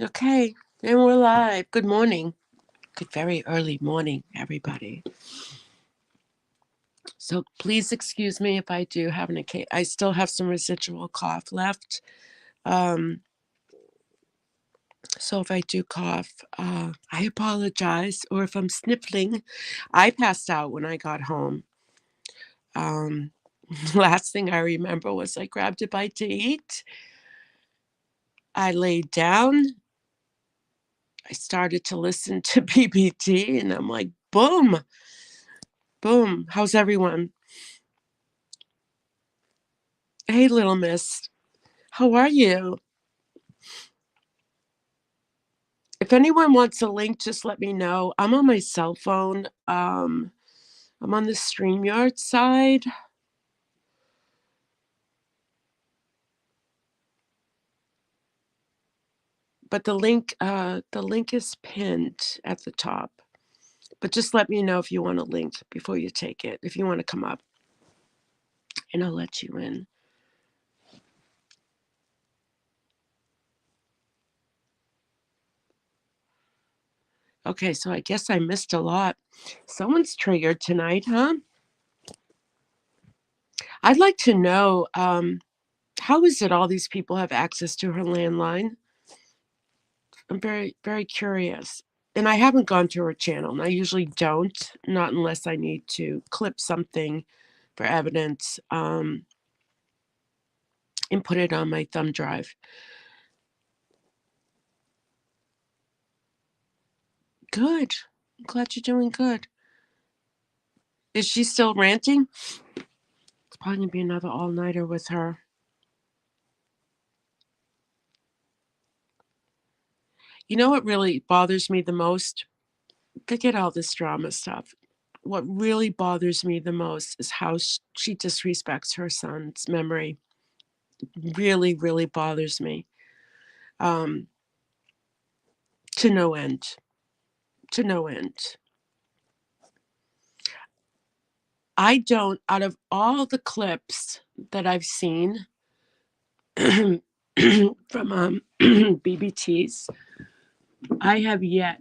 Okay, and we're live. Good morning. Good, very early morning, everybody. So please excuse me if I do have I still have some residual cough left. Um, so if I do cough, I apologize. Or if I'm sniffling, I passed out when I got home. Um, last thing I remember was I grabbed a bite to eat. I laid down. I started to listen to BBT, and I'm like, boom, boom. How's everyone? Hey, little miss. How are you? If anyone wants a link, just let me know. I'm on my cell phone. I'm on the StreamYard side, but the link is pinned at the top. But just let me know if you want a link before you take it. If you want to come up, and I'll let you in. Okay, so I guess I missed a lot. Someone's triggered tonight, huh? I'd like to know, how is it all these people have access to her landline? I'm very, very curious. And I haven't gone to her channel, and I usually don't, not unless I need to clip something for evidence, and put it on my thumb drive. Good. I'm glad you're doing good. Is she still ranting? It's probably gonna be another all-nighter with her. You know what really bothers me the most? Forget all this drama stuff. What really bothers me the most is how she disrespects her son's memory. Really, really bothers me. Um, to no end. To no end. I don't, out of all the clips that I've seen from BBTs, I have yet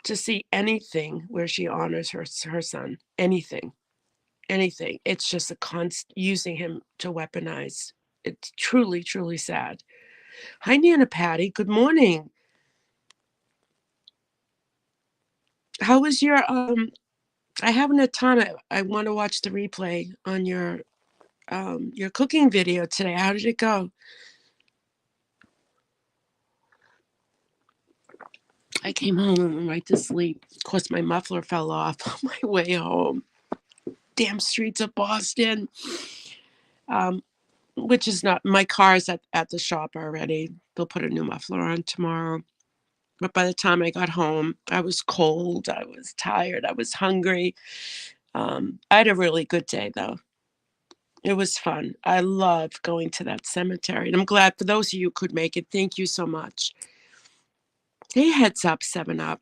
to see anything where she honors her son. Anything, anything. It's just a constant using him to weaponize. It's truly, truly sad. Hi, Nana Patty. Good morning. How was your I haven't had time. I want to watch the replay on your cooking video today. How did it go? I came home and went right to sleep. Of course, my muffler fell off on my way home. Damn streets of Boston. Um, which is not, my car's at the shop already. They'll put a new muffler on tomorrow. But by the time I got home, I was cold. I was tired. I was hungry. I had a really good day, though. It was fun. I love going to that cemetery. And I'm glad for those of you who could make it. Thank you so much. Hey, heads up, 7 Up.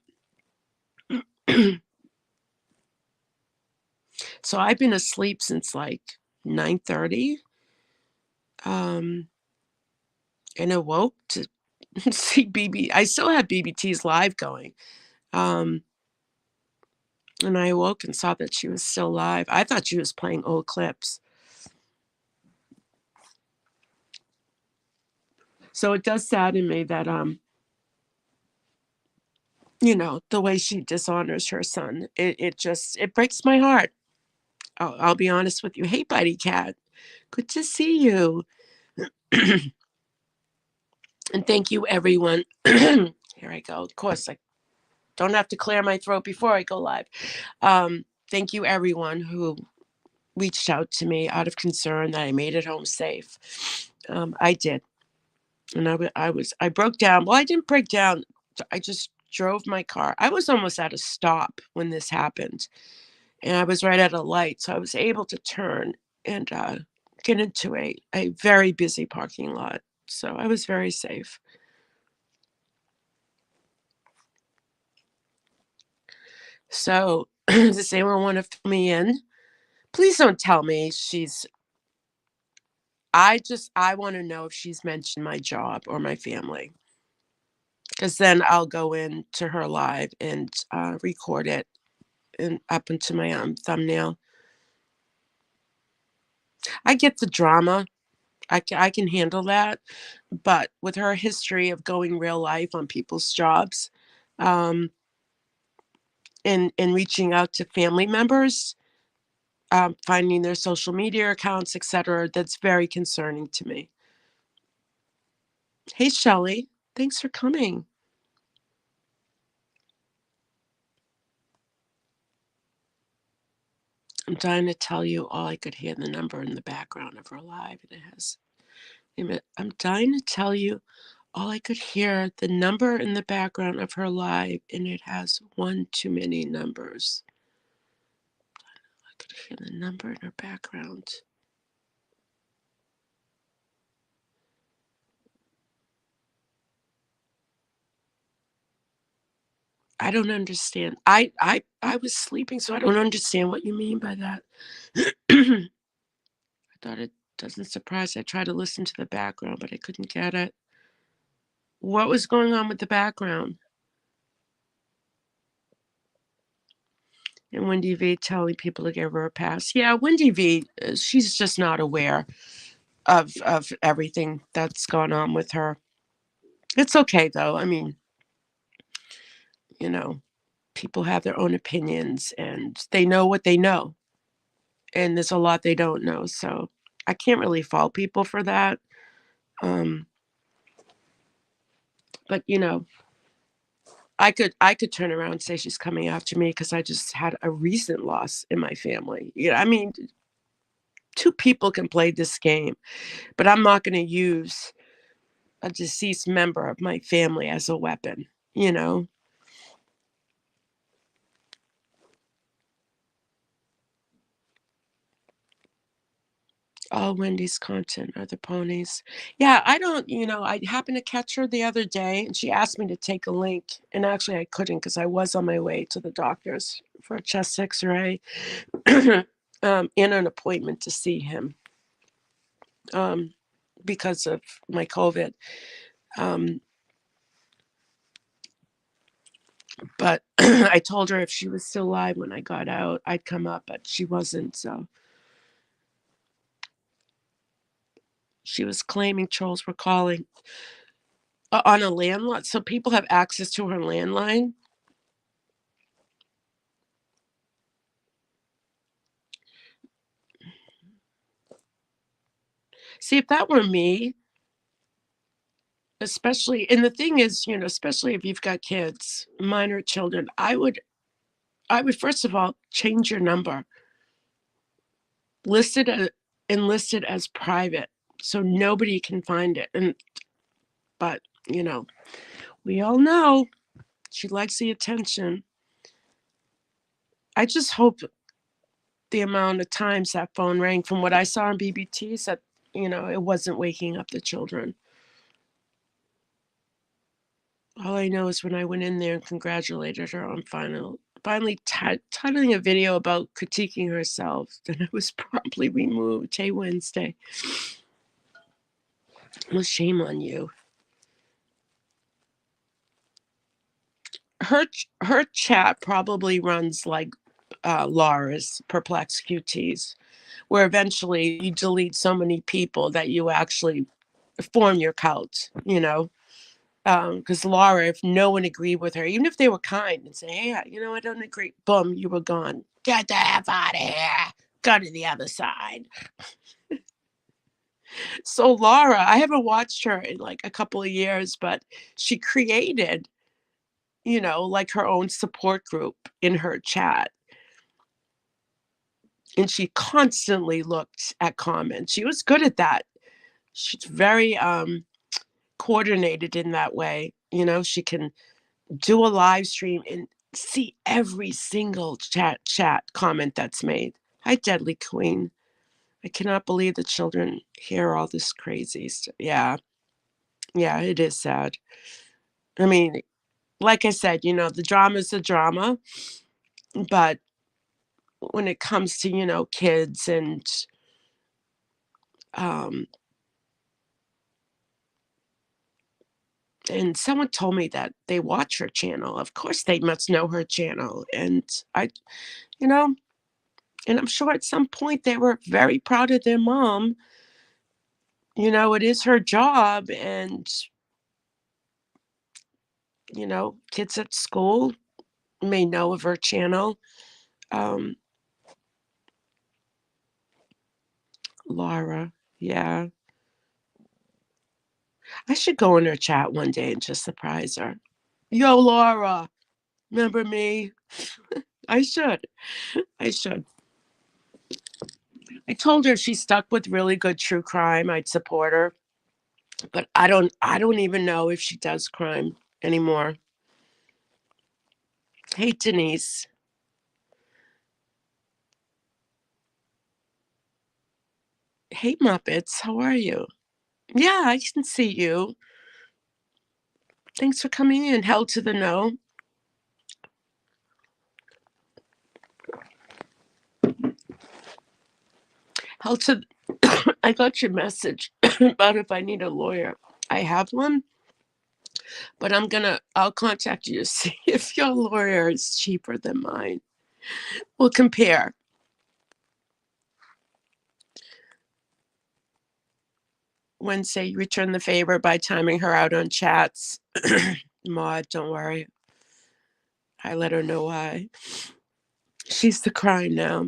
So I've been asleep since like 9:30, um, and awoke to see BB. I still have BBT's live going, um, and I awoke and saw that she was still live. I thought she was playing old clips. So it does sadden me that the way she dishonors her son. It breaks my heart. I'll be honest with you. Hey, buddy cat, good to see you. And thank you, everyone. Here I go. Of course, I don't have to clear my throat before I go live. Thank you, everyone who reached out to me out of concern that I made it home safe. I did, and I broke down. Well, I didn't break down. I just drove my car. I was almost at a stop when this happened, and I was right at a light, so I was able to turn and get into a very busy parking lot. So I was very safe. So does anyone want to fill me in? Please don't tell me she's I want to know if she's mentioned my job or my family, because then I'll go into her live and record it and up into my thumbnail. I get the drama. I can handle that, but with her history of going real life on people's jobs, um, and reaching out to family members, finding their social media accounts, etc., that's very concerning to me. Hey, Shelley, thanks for coming. I'm trying to tell you all I could hear the number in the background of her live, and it has. Wait a minute. I'm dying to tell you all I could hear the number in the background of her live, and it has one too many numbers. I could hear the number in her background. I don't understand. I was sleeping, so I don't understand what you mean by that. I thought it doesn't surprise. I tried to listen to the background, but I couldn't get it. What was going on with the background? And Wendy V telling people to give her a pass. Yeah, Wendy V, she's just not aware of everything that's gone on with her. It's okay though. I mean, you know, people have their own opinions and they know what they know. And there's a lot they don't know. So I can't really fault people for that. Um, but I could turn around and say she's coming after me because I just had a recent loss in my family. I mean, two people can play this game, but I'm not going to use a deceased member of my family as a weapon, you know? All Wendy's content are the ponies. Yeah, I don't, I happened to catch her the other day and she asked me to take a link. And actually, I couldn't because I was on my way to the doctor's for a chest x ray and an appointment to see him um, because of my COVID. Um, but I told her if she was still alive when I got out, I'd come up, but she wasn't. So she was claiming trolls were calling on a landline. So people have access to her landline. See, if that were me, especially, and the thing is, especially if you've got kids, minor children, I would first of all change your number, list it as, and list it as private, so nobody can find it. But we all know she likes the attention. I just hope the amount of times that phone rang, from what I saw on BBT, said it wasn't waking up the children. All I know is when I went in there and congratulated her on finally titling a video about critiquing herself, then I was promptly removed. Hey, Wednesday. Well, shame on you. Her chat probably runs like Laura's Perplex QTs, where eventually you delete so many people that you actually form your cult, because Laura, if no one agreed with her, even if they were kind and say, "Hey, I don't agree," boom, you were gone. Get the F out of here. Go to the other side. So Laura, I haven't watched her in like a couple of years, but she created, like her own support group in her chat. And she constantly looked at comments. She was good at that. She's very coordinated in that way. She can do a live stream and see every single chat comment that's made. Hi, Deadly Queen. I cannot believe the children hear all this crazy stuff. Yeah, it is sad. I mean, like I said, the drama is the drama, but when it comes to kids and And someone told me that they watch her channel. Of course, they must know her channel. And I, you know, and I'm sure at some point they were very proud of their mom. It is her job. And, kids at school may know of her channel. Um, Laura, yeah. I should go in her chat one day and just surprise her. Yo, Laura, remember me? I should. I should. I told her if she's stuck with really good true crime, I'd support her. But I don't even know if she does crime anymore. Hey, Denise. Hey, Muppets. How are you? Yeah, I can see you. Thanks for coming in. Hell to the no. Hell to. I got your message about if I need a lawyer. I have one, but I'll contact you to see if your lawyer is cheaper than mine. We'll compare. Wednesday, return the favor by timing her out on chats. Maud, don't worry. I let her know why. She's the crime now.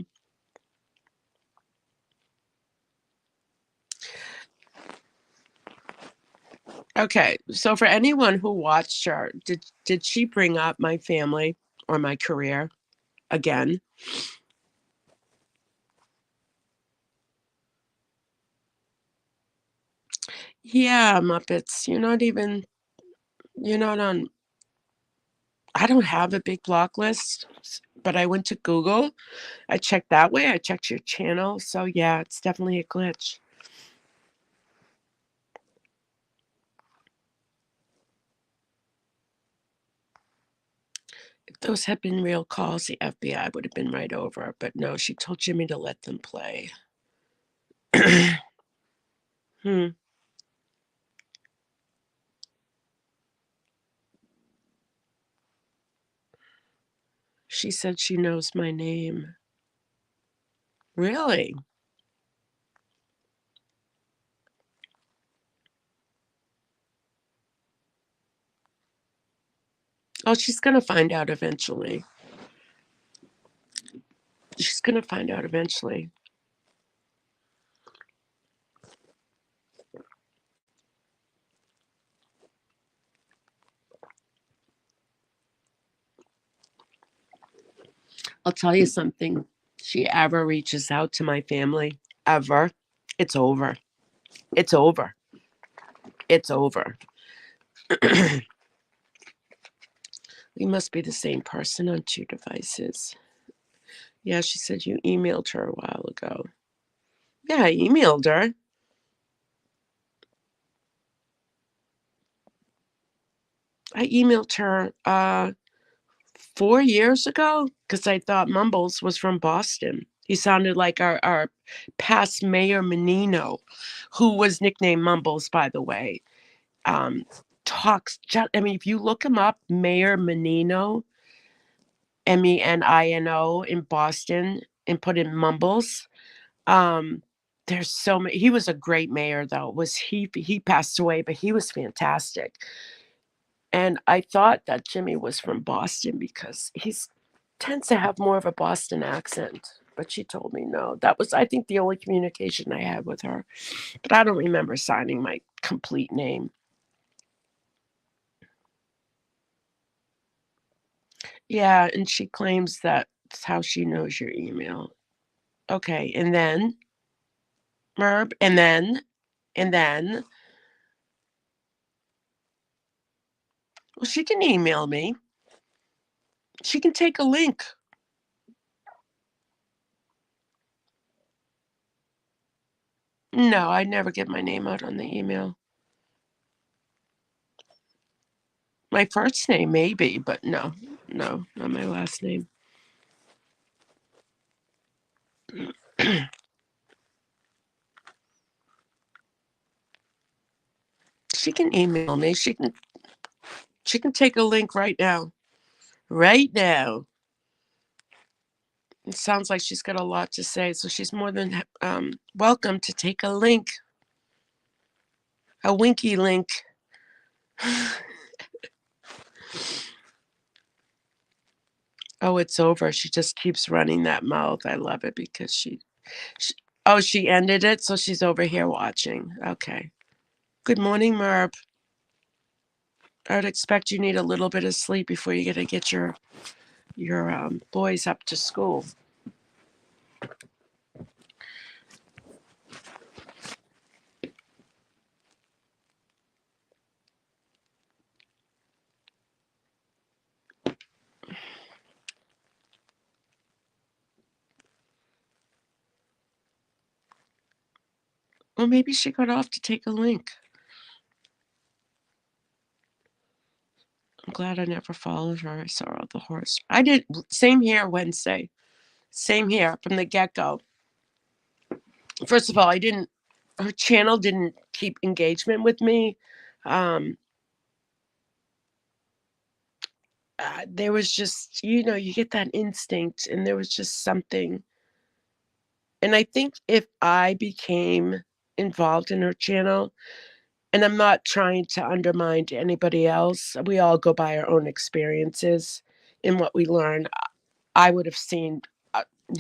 Okay, so for anyone who watched her, did she bring up my family or my career again? Yeah, Muppets. You're not on. I don't have a big block list, but I went to Google. I checked that way. I checked your channel. So yeah, it's definitely a glitch. If those had been real calls, the FBI would have been right over. But no, she told Jimmy to let them play. hmm. She said she knows my name. Really? Oh, she's going to find out eventually. She's going to find out eventually. I'll tell you something. She ever reaches out to my family, ever, it's over. It's over. It's over. We must be the same person on two devices. Yeah, she said you emailed her a while ago. Yeah, I emailed her. I emailed her 4 years ago because I thought Mumbles was from Boston. He sounded like our past Mayor Menino, who was nicknamed Mumbles, by the way. Talks, I mean, if you look him up, Mayor Menino, Menino in Boston, and put in Mumbles. Um, there's so many. He was a great mayor, though. Was he passed away, but he was fantastic. And I thought that Jimmy was from Boston because he's tends to have more of a Boston accent. But she told me no. That was, I think, the only communication I had with her. But I don't remember signing my complete name. Yeah, and she claims that's how she knows your email. Okay, and then Merb, and then well, she can email me. She can take a link. No, I never get my name out on the email. My first name, maybe, but no, no, not my last name. She can email me. She can. She can take a link right now. Right now. It sounds like she's got a lot to say, so she's more than welcome to take a link, a winky link. Oh, it's over. She just keeps running that mouth. I love it because she oh, she ended it, so she's over here watching. Okay. Good morning, Merb. I would expect you need a little bit of sleep before you get your boys up to school. Well, maybe she got off to take a link. I'm glad I never followed her. I saw the horse. I did. Same here Wednesday. Same here from the get-go. First of all, her channel didn't keep engagement with me. Um, there was just, you get that instinct, and there was just something. And I think if I became involved in her channel, and I'm not trying to undermine anybody else, we all go by our own experiences and what we learn. I would have seen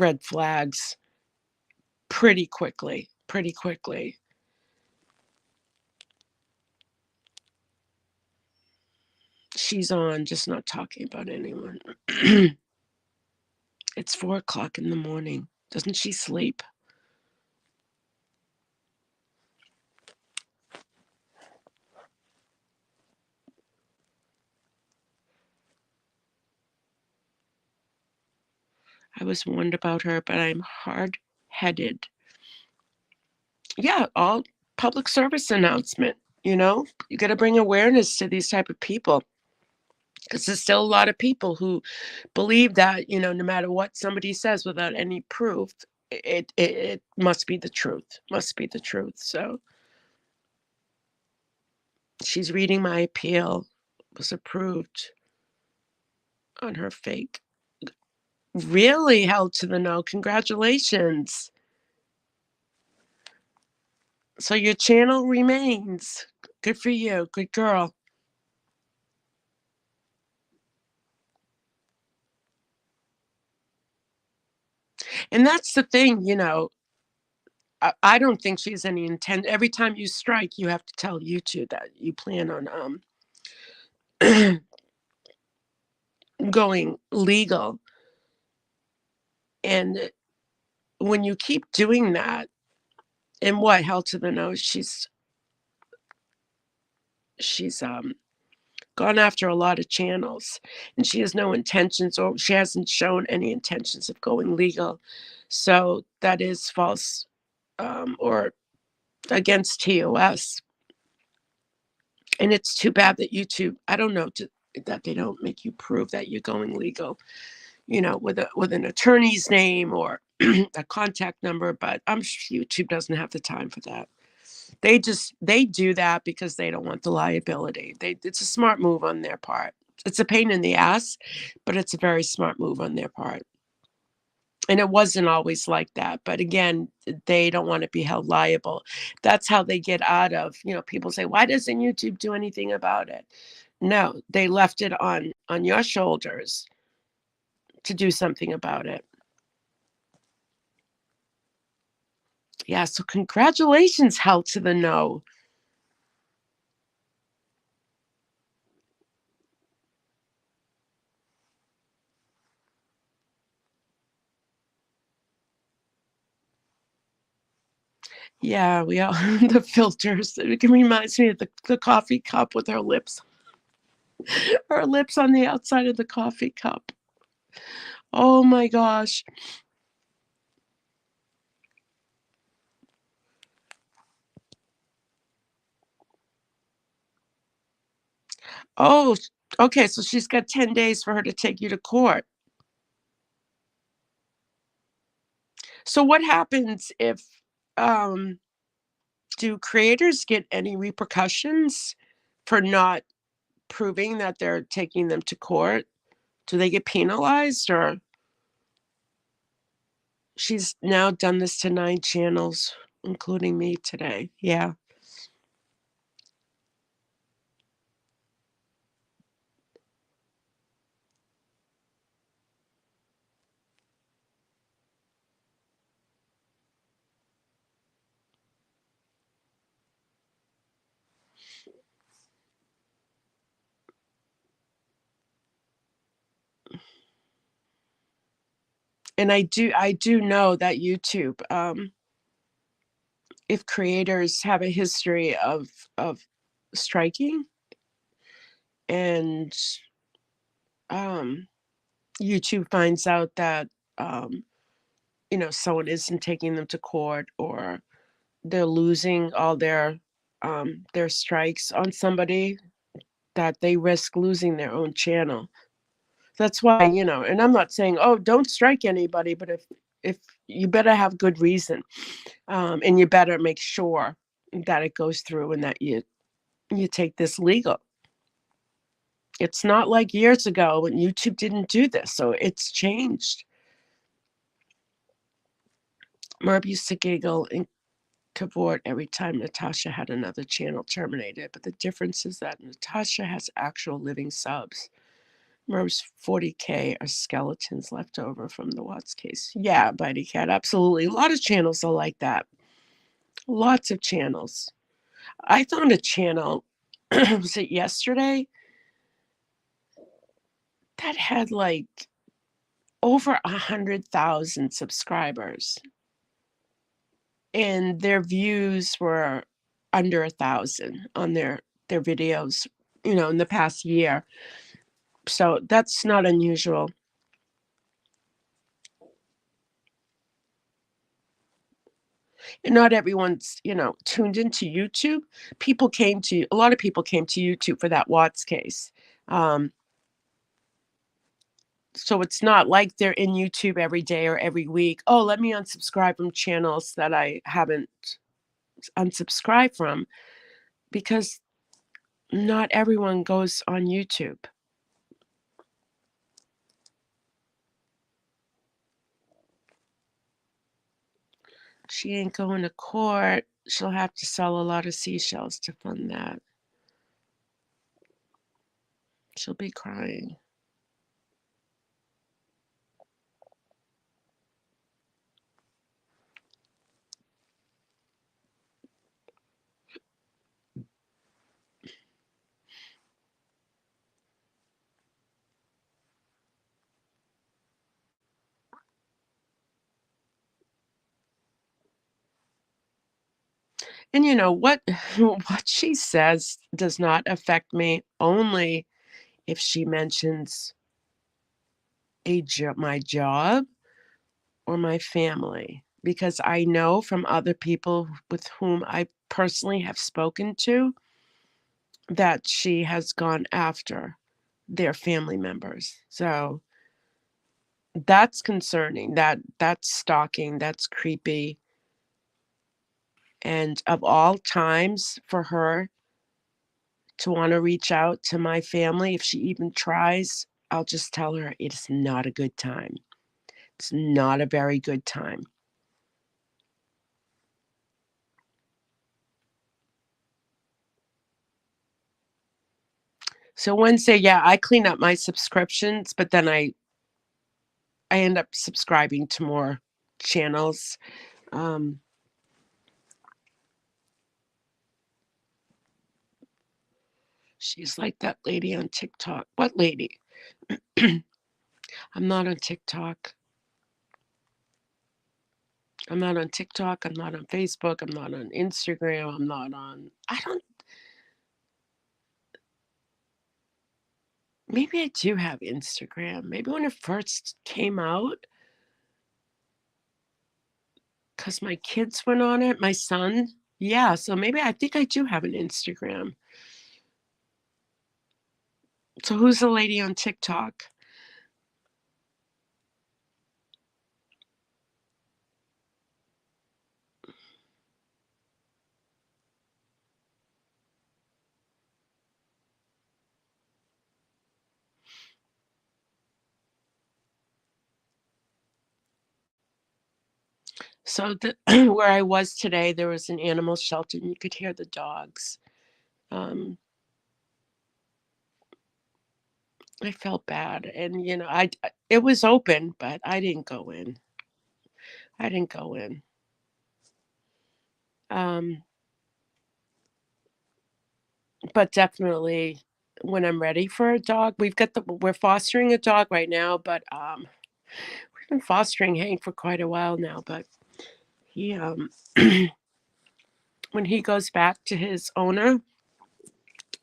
red flags pretty quickly, pretty quickly. She's on, just not talking about anyone. It's 4 o'clock in the morning. Doesn't she sleep? I was warned about her, but I'm hard-headed. Yeah, all public service announcement, you got to bring awareness to these type of people, because there's still a lot of people who believe that, no matter what somebody says without any proof, it must be the truth, must be the truth. So she's reading my appeal. Was approved on her fake. Really held to the no. Congratulations. So your channel remains. Good for you. Good girl. And that's the thing, I don't think she has any intent. Every time you strike, you have to tell YouTube that you plan on going legal. And when you keep doing that, and what held to the no, she's gone after a lot of channels, and she has no intentions, or she hasn't shown any intentions of going legal. So that is false, or against TOS. And it's too bad that YouTube, I don't know, that they don't make you prove that you're going legal, with an attorney's name or a contact number. But I'm sure YouTube doesn't have the time for that. They do that because they don't want the liability. It's a smart move on their part. It's a pain in the ass, but it's a very smart move on their part. And it wasn't always like that. But again, they don't want to be held liable. That's how they get out of, people say, why doesn't YouTube do anything about it? No, they left it on your shoulders to do something about it. Yeah, so congratulations, held to the no. Yeah, we all the filters. It reminds me of the coffee cup with her lips on the outside of the coffee cup. Oh my gosh. Oh, okay. So she's got 10 days for her to take you to court. So what happens if, um, do creators get any repercussions for not proving that they're taking them to court? Do they get penalized? Or she's now done this to 9 channels, including me today. Yeah. And I do know that YouTube, if creators have a history of striking, and um, YouTube finds out that someone isn't taking them to court, or they're losing all their strikes on somebody, that they risk losing their own channel. That's why, and I'm not saying, oh, don't strike anybody, but if you better have good reason, and you better make sure that it goes through and that you take this legal. It's not like years ago when YouTube didn't do this, so it's changed. Merb used to giggle and cavort every time Natasha had another channel terminated, but the difference is that Natasha has actual living subs. Merb's 40K are skeletons left over from the Watts case. Yeah, Bitey Cat, absolutely. A lot of channels are like that. Lots of channels. I found a channel, was it yesterday, that had like over 100,000 subscribers, and their views were under 1,000 on their videos, in the past year. So that's not unusual. And not everyone's, tuned into YouTube. A lot of people came to YouTube for that Watts case. Um, so it's not like they're in YouTube every day or every week. Oh, let me unsubscribe from channels that I haven't unsubscribed from, because not everyone goes on YouTube. She ain't going to court. She'll have to sell a lot of seashells to fund that. She'll be crying. And what what she says does not affect me, only if she mentions my job or my family, because I know from other people with whom I personally have spoken to that she has gone after their family members. So that's concerning. That's stalking, that's creepy. And of all times for her to want to reach out to my family, if she even tries, I'll just tell her it's not a good time. It's not a very good time. So Wednesday, yeah, I clean up my subscriptions, but then I end up subscribing to more channels. Um, she's like that lady on TikTok. What lady? I'm not on TikTok. I'm not on TikTok. I'm not on Facebook. I'm not on Instagram. I'm not on. I don't. Maybe I do have Instagram. Maybe when it first came out, because my kids went on it, my son. Yeah, so maybe I think I do have an Instagram. So who's the lady on TikTok? So where I was today, there was an animal shelter and you could hear the dogs. Um, I felt bad, and it was open, but I didn't go in. I didn't go in. Um, but definitely when I'm ready for a dog, we're fostering a dog right now, but we've been fostering Hank for quite a while now, but he when he goes back to his owner,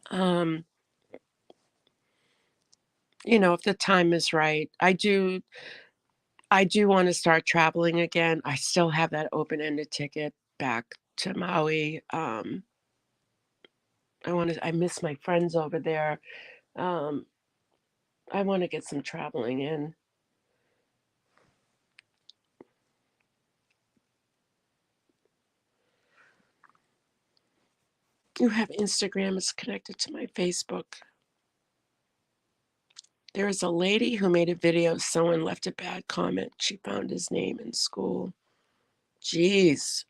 um, if the time is right, I do want to start traveling again. I still have that open-ended ticket back to Maui. I miss my friends over there. Um, I want to get some traveling in. You have Instagram, it's connected to my Facebook. There is a lady who made a video. Someone left a bad comment. She found his name in school. Jeez.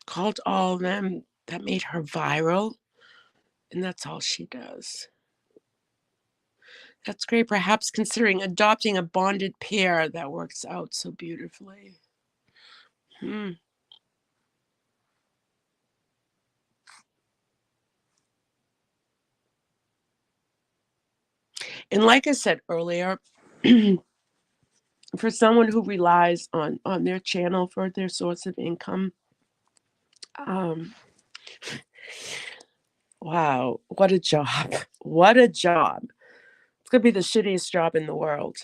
Called all of them. That made her viral. And that's all she does. That's great. Perhaps considering adopting a bonded pair that works out so beautifully. Hmm. And like I said earlier, for someone who relies on their channel for their source of income, um, wow, what a job. What a job. It's gonna be the shittiest job in the world.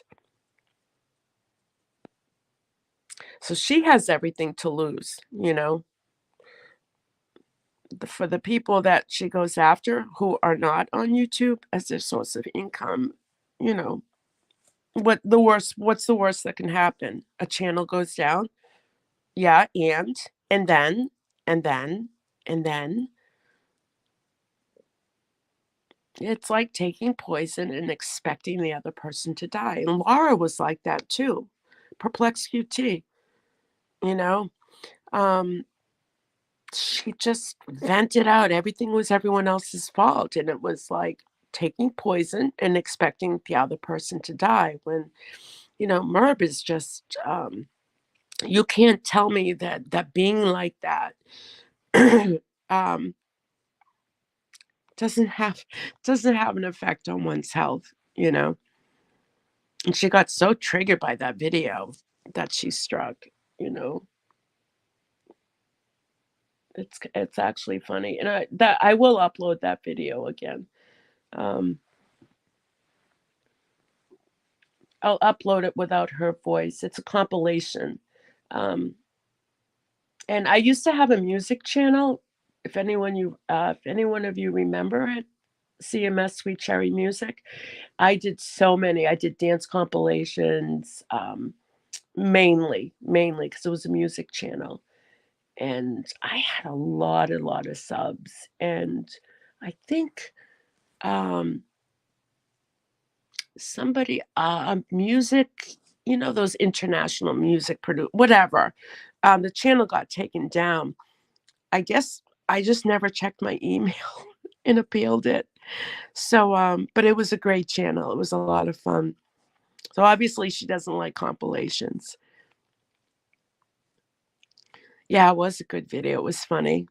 So she has everything to lose, for the people that she goes after who are not on YouTube as their source of income, you know, what's the worst that can happen? A channel goes down? Yeah, and then, and then, and then. It's like taking poison and expecting the other person to die. And Laura was like that too. Perplex QT, you know. Um, she just vented out. Everything was everyone else's fault. And it was like taking poison and expecting the other person to die when, Merb is just you can't tell me that being like that um doesn't have an effect on one's health. And she got so triggered by that video that she struck, you know. It's actually funny. And I will upload that video again. Um, I'll upload it without her voice. It's a compilation. Um, and I used to have a music channel. If anyone of you remember it, CMS Sweet Cherry Music. I did so many. I did dance compilations, mainly because it was a music channel. And I had a lot of subs. And I think somebody, music, those international music whatever. The channel got taken down. I guess I just never checked my email and appealed it. So, but it was a great channel. It was a lot of fun. So obviously she doesn't like compilations. Yeah, it was a good video. It was funny.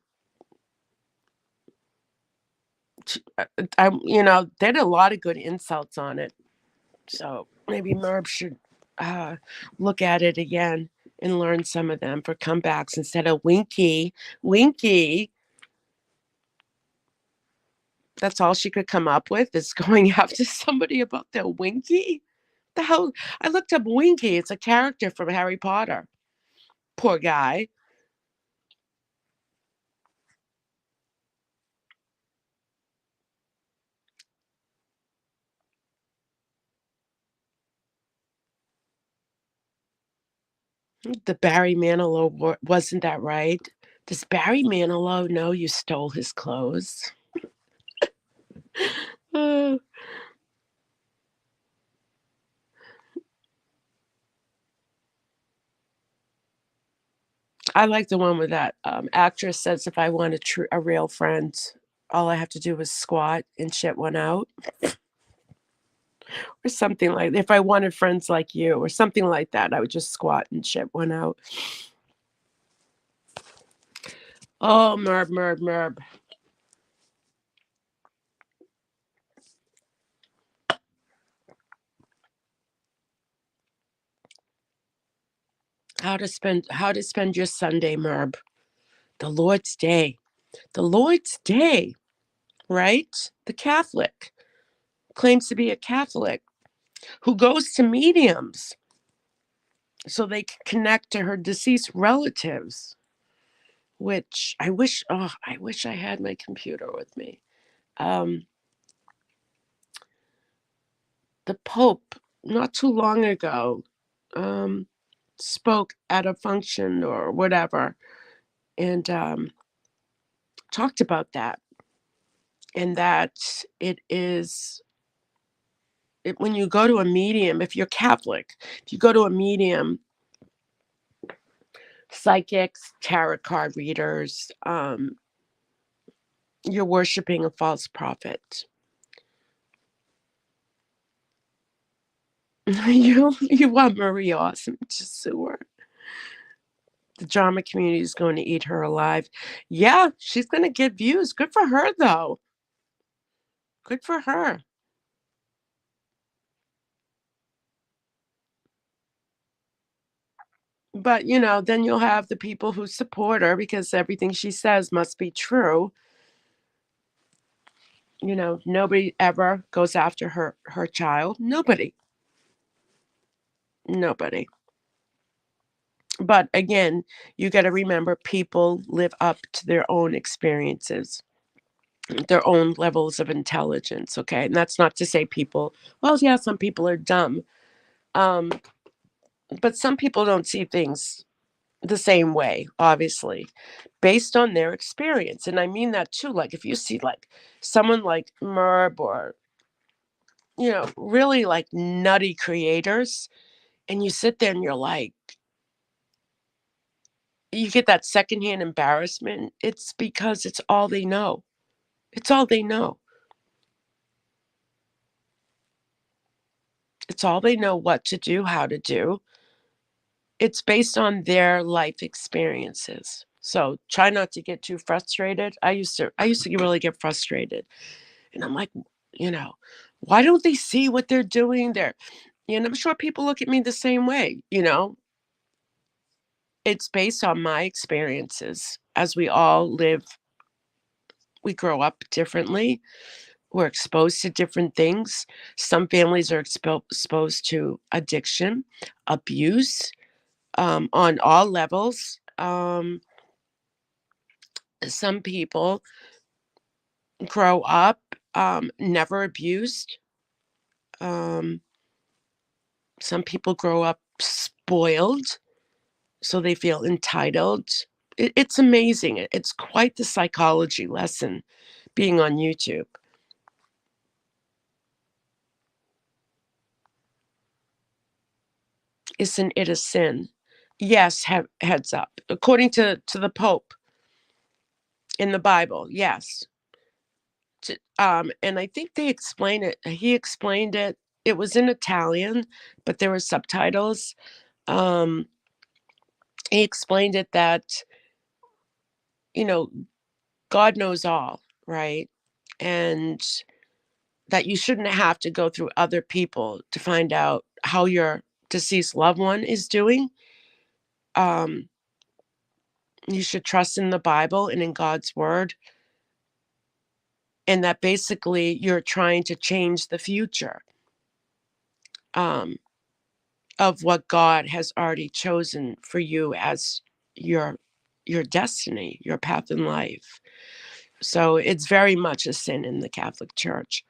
They had a lot of good insults on it. So maybe Merb should uh, look at it again and learn some of them for comebacks instead of Winky. Winky. That's all she could come up with is going after somebody about their Winky. The hell? I looked up Winky. It's a character from Harry Potter. Poor guy. The Barry Manilow, wasn't that right? Does Barry Manilow know you stole his clothes? Uh, I like the one where that actress says, if I want a real friend, all I have to do is squat and shit one out, or something like that. If I wanted friends like you, or something like that, I would just squat and shit one out. Oh, Merb, Merb, Merb. How to spend your Sunday, Merb. The Lord's Day. The Lord's Day, right? The Catholic claims to be a Catholic who goes to mediums so they can connect to her deceased relatives, which I wish I had my computer with me. Um, the Pope, not too long ago, um, spoke at a function or whatever, and talked about that, and that it is when you go to a medium, if you're Catholic, if you go to a medium, psychics, tarot card readers, you're worshiping a false prophet. You want Marie Awesome to sue her. The drama community is going to eat her alive. Yeah, she's going to get views. Good for her, though. Good for her. But, then you'll have the people who support her because everything she says must be true. Nobody ever goes after her child. Nobody. But again, you got to remember, people live up to their own experiences, their own levels of intelligence. Okay. And that's not to say people, well, yeah, some people are dumb. Um, but some people don't see things the same way, obviously, based on their experience. And I mean that too. Like if you see like someone like Merb, or, really like nutty creators, and you sit there and you're like, you get that secondhand embarrassment. It's because it's all they know. It's all they know. It's all they know what to do, how to do. It's based on their life experiences. So try not to get too frustrated. I used to really get frustrated. And I'm like, you know, why don't they see what they're doing there? And I'm sure people look at me the same way. It's based on my experiences. As we all live, we grow up differently. We're exposed to different things. Some families are exposed to addiction, abuse, on all levels. Some people grow up never abused. Um, some people grow up spoiled, so they feel entitled. It's amazing. It's quite the psychology lesson being on YouTube. Isn't it a sin? Yes, heads up. According to the Pope in the Bible, yes. And I think they explain it. He explained it. It was in Italian, but there were subtitles. Um, he explained it that, you know, God knows all, right? And that you shouldn't have to go through other people to find out how your deceased loved one is doing. Um, you should trust in the Bible and in God's word, and that basically you're trying to change the future. Um, of what God has already chosen for you as your your destiny, your path in life. So it's very much a sin in the Catholic Church.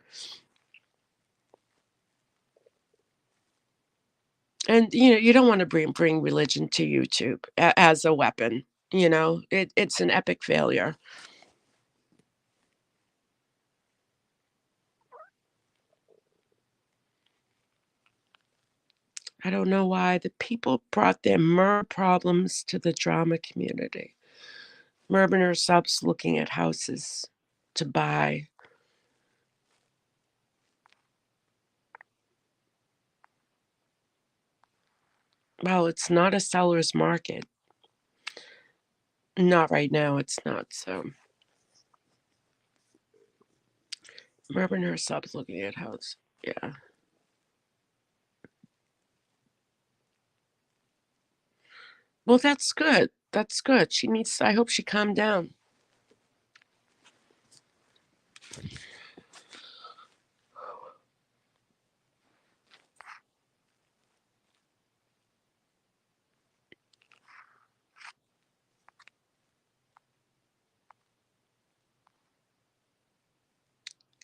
And you don't want to bring religion to YouTube as a weapon. It's an epic failure. I don't know why the people brought their murder problems to the drama community. Murder subs looking at houses to buy. Well, it's not a seller's market. Not right now, it's not. So, Murder subs looking at house. Yeah. Well, that's good. That's good. She needs, I hope she calmed down.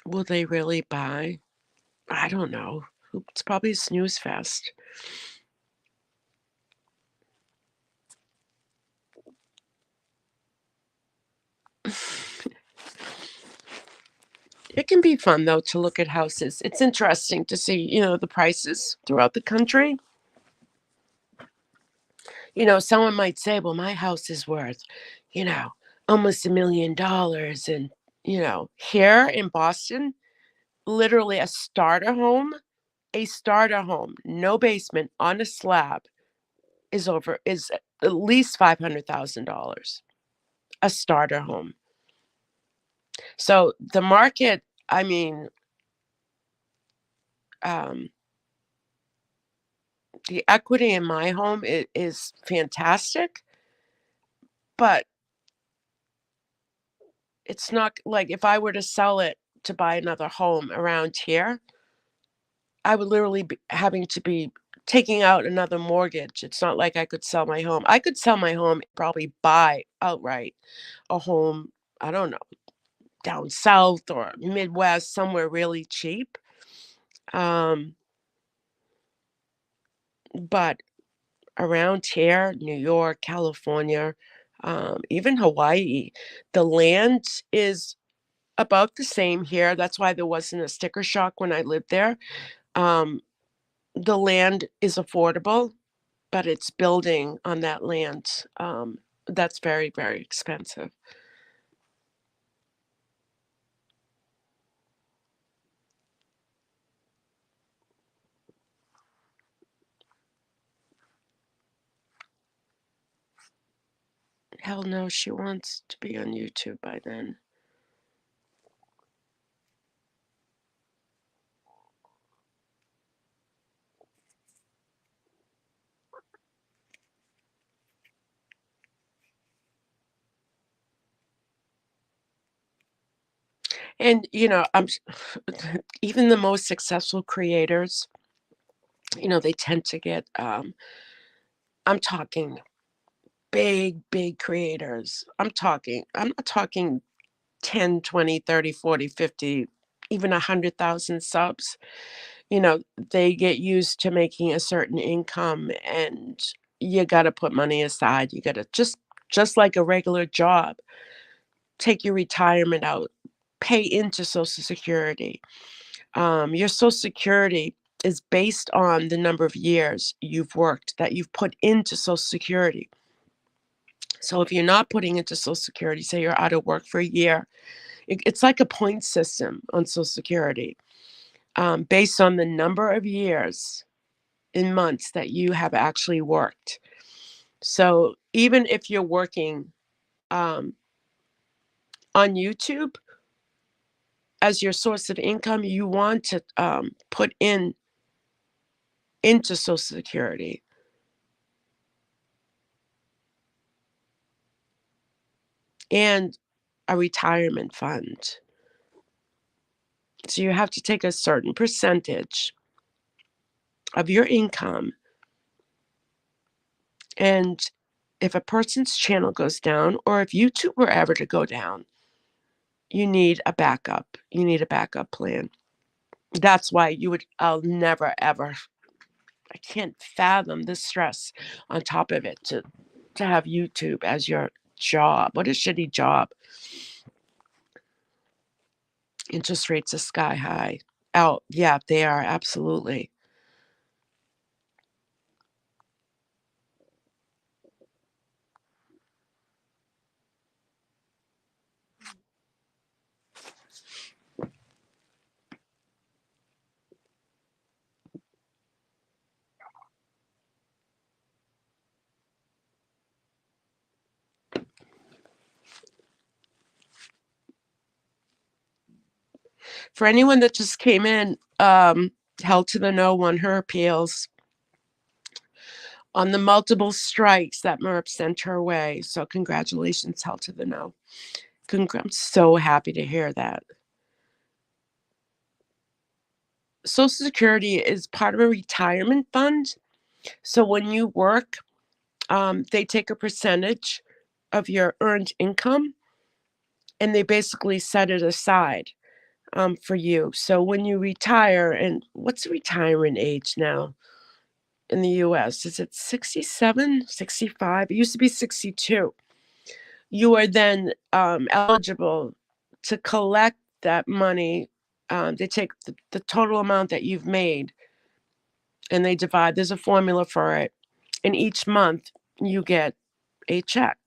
Will they really buy? I don't know. It's probably a snooze fest. It can be fun though to look at houses. It's interesting to see, the prices throughout the country. Someone might say, well, my house is worth, you know, almost $1 million. And, here in Boston, literally a starter home, no basement on a slab is at least $500,000. A starter home. So the market, I mean, um, the equity in my home is fantastic, but it's not like if I were to sell it to buy another home around here, I would literally be having to be taking out another mortgage. It's not like I could sell my home. I could sell my home, probably buy outright a home, I don't know, down south or Midwest, somewhere really cheap. Um, but around here, New York, California, even Hawaii, the land is about the same here. That's why there wasn't a sticker shock when I lived there. Um, the land is affordable, but it's building on that land. That's very, very expensive. Hell no, she wants to be on YouTube by then. And even the most successful creators, they tend to get. I'm talking big, big creators. I'm not talking 10, 20, 30, 40, 50, even 100,000 subs. They get used to making a certain income, and you got to put money aside. You got to just like a regular job, take your retirement out, pay into Social Security. Your Social Security is based on the number of years you've worked that you've put into Social Security. So if you're not putting into Social Security, say you're out of work for a year, it's like a point system on Social Security, based on the number of years in months that you have actually worked. So even if you're working um, on YouTube as your source of income, you want to put into Social Security. And a retirement fund. So you have to take a certain percentage of your income. And if a person's channel goes down, or if YouTube were ever to go down, you need a backup. You need a backup plan. That's why I'll never, ever, I can't fathom the stress on top of it to have YouTube as your job. What a shitty job. Interest rates are sky high. Oh, yeah, they are absolutely. For anyone that just came in, Held to the No won her appeals on the multiple strikes that MERP sent her way. So congratulations, Held to the No. I'm so happy to hear that. Social Security is part of a retirement fund. So when you work, they take a percentage of your earned income and they basically set it aside for you. So when you retire, and what's the retirement age now in the US? Is it 67, 65? It used to be 62. You are then eligible to collect that money. They take the total amount that you've made and they divide. There's a formula for it. And each month you get a check.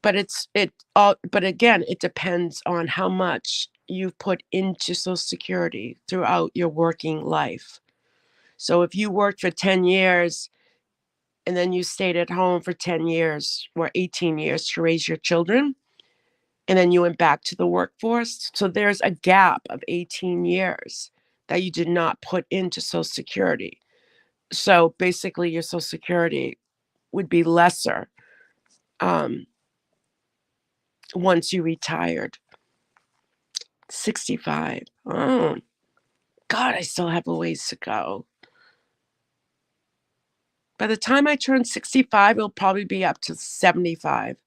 But but again, it depends on how much you've put into Social Security throughout your working life. So if you worked for 10 years and then you stayed at home for 10 years or 18 years to raise your children, and then you went back to the workforce, so there's a gap of 18 years that you did not put into Social Security. So basically your Social Security would be lesser once you retired. 65. Oh, God, I still have a ways to go. By the time I turn 65, it'll probably be up to 75.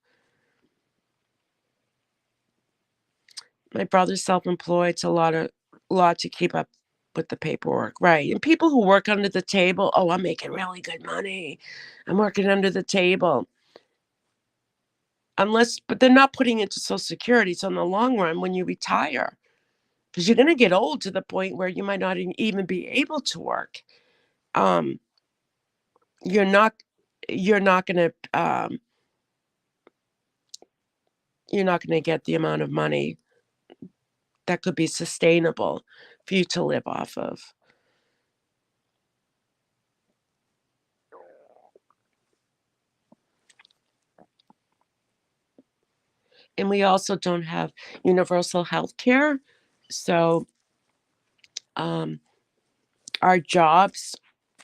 My brother's self-employed. It's a lot to keep up with the paperwork, right? And people who work under the table, oh, I'm making really good money. I'm working under the table. But they're not putting it to Social Security. So in the long run, when you retire, because you're going to get old to the point where you might not even be able to work. Um, you're not going to you're not going to get the amount of money that could be sustainable for you to live off of. And we also don't have universal health care. So our jobs,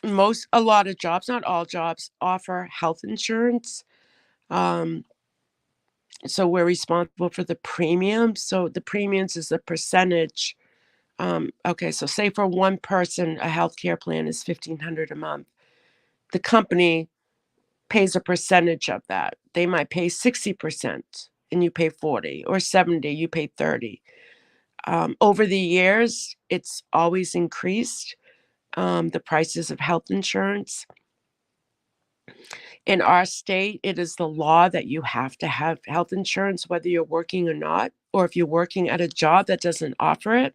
a lot of jobs, not all jobs, offer health insurance. So we're responsible for the premiums. So the premiums is a percentage. Okay, so say for one person, a healthcare plan is $1,500 a month. The company pays a percentage of that. They might pay 60% and you pay 40, or 70, you pay 30. Over the years, it's always increased, the prices of health insurance. In our state, it is the law that you have to have health insurance, whether you're working or not, or if you're working at a job that doesn't offer it.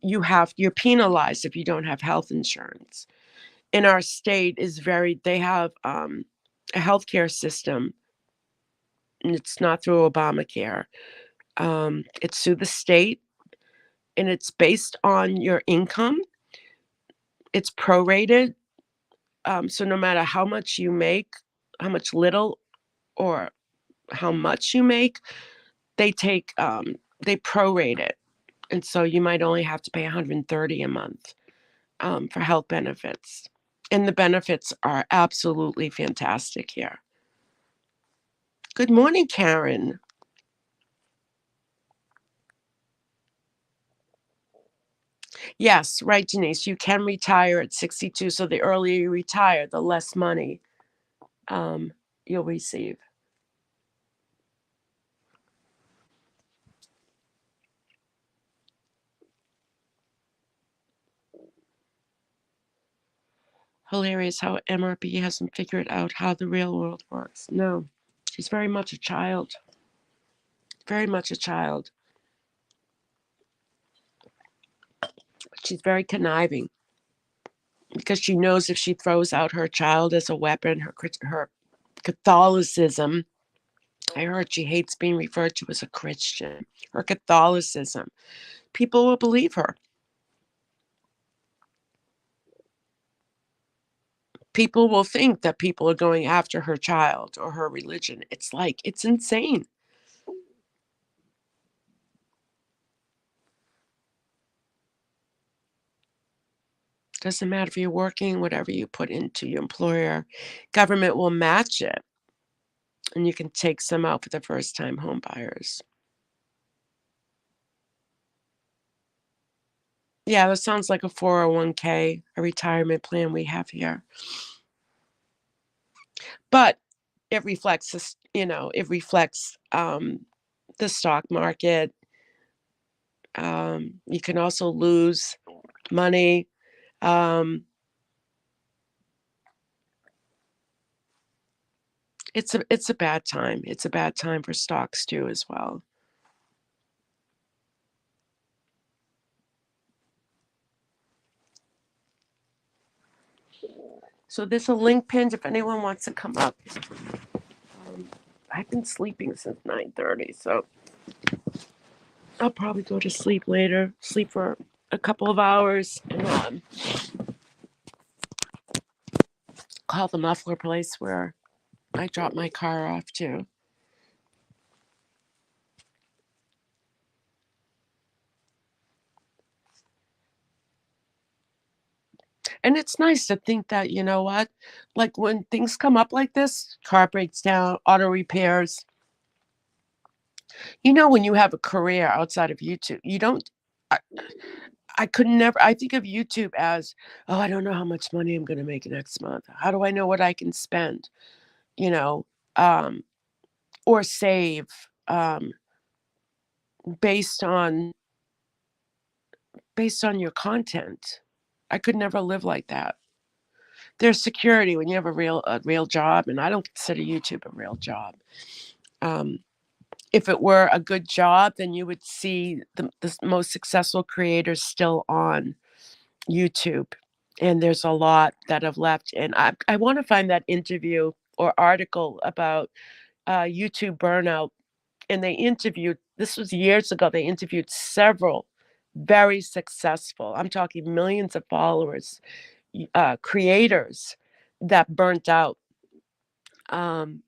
You're penalized if you don't have health insurance. In our state they have a healthcare system, and it's not through Obamacare. It's through the state, and it's based on your income. It's prorated. So no matter how much you make, how much little or how much you make, they prorate it. And so you might only have to pay $130 a month for health benefits. And the benefits are absolutely fantastic here. Good morning, Karen. Yes, right, Denise. You can retire at 62. So the earlier you retire, the less money you'll receive. Hilarious how MRP hasn't figured out how the real world works. No, she's very much a child. Very much a child. She's very conniving because she knows if she throws out her child as a weapon, her Catholicism. I heard she hates being referred to as a Christian. Her Catholicism. People will believe her. People will think that people are going after her child or her religion. It's insane. Doesn't matter if you're working, whatever you put into your employer, government will match it, and you can take some out for the first-time home buyers. Yeah, that sounds like a 401k, a retirement plan we have here. But it reflects this, it reflects the stock market. You can also lose money. Um, it's a bad time. It's a bad time for stocks too, as well. So there's a link pinned if anyone wants to come up. I've been sleeping since 9:30, so I'll probably go to sleep later. Sleep for a couple of hours and call the muffler place where I dropped my car off to. And it's nice to think that, you know what? Like when things come up like this, car breaks down, auto repairs, when you have a career outside of YouTube, you don't. I, I could never. I think of YouTube as, oh, I don't know how much money I'm going to make next month. How do I know what I can spend? You know, um, or save based on your content. I could never live like that. There's security when you have a real job, and I don't consider YouTube a real job. Um, if it were a good job, then you would see the most successful creators still on YouTube. And there's a lot that have left. And I want to find that interview or article about YouTube burnout. And this was years ago, they interviewed several very successful, I'm talking millions of followers, creators that burnt out. Um,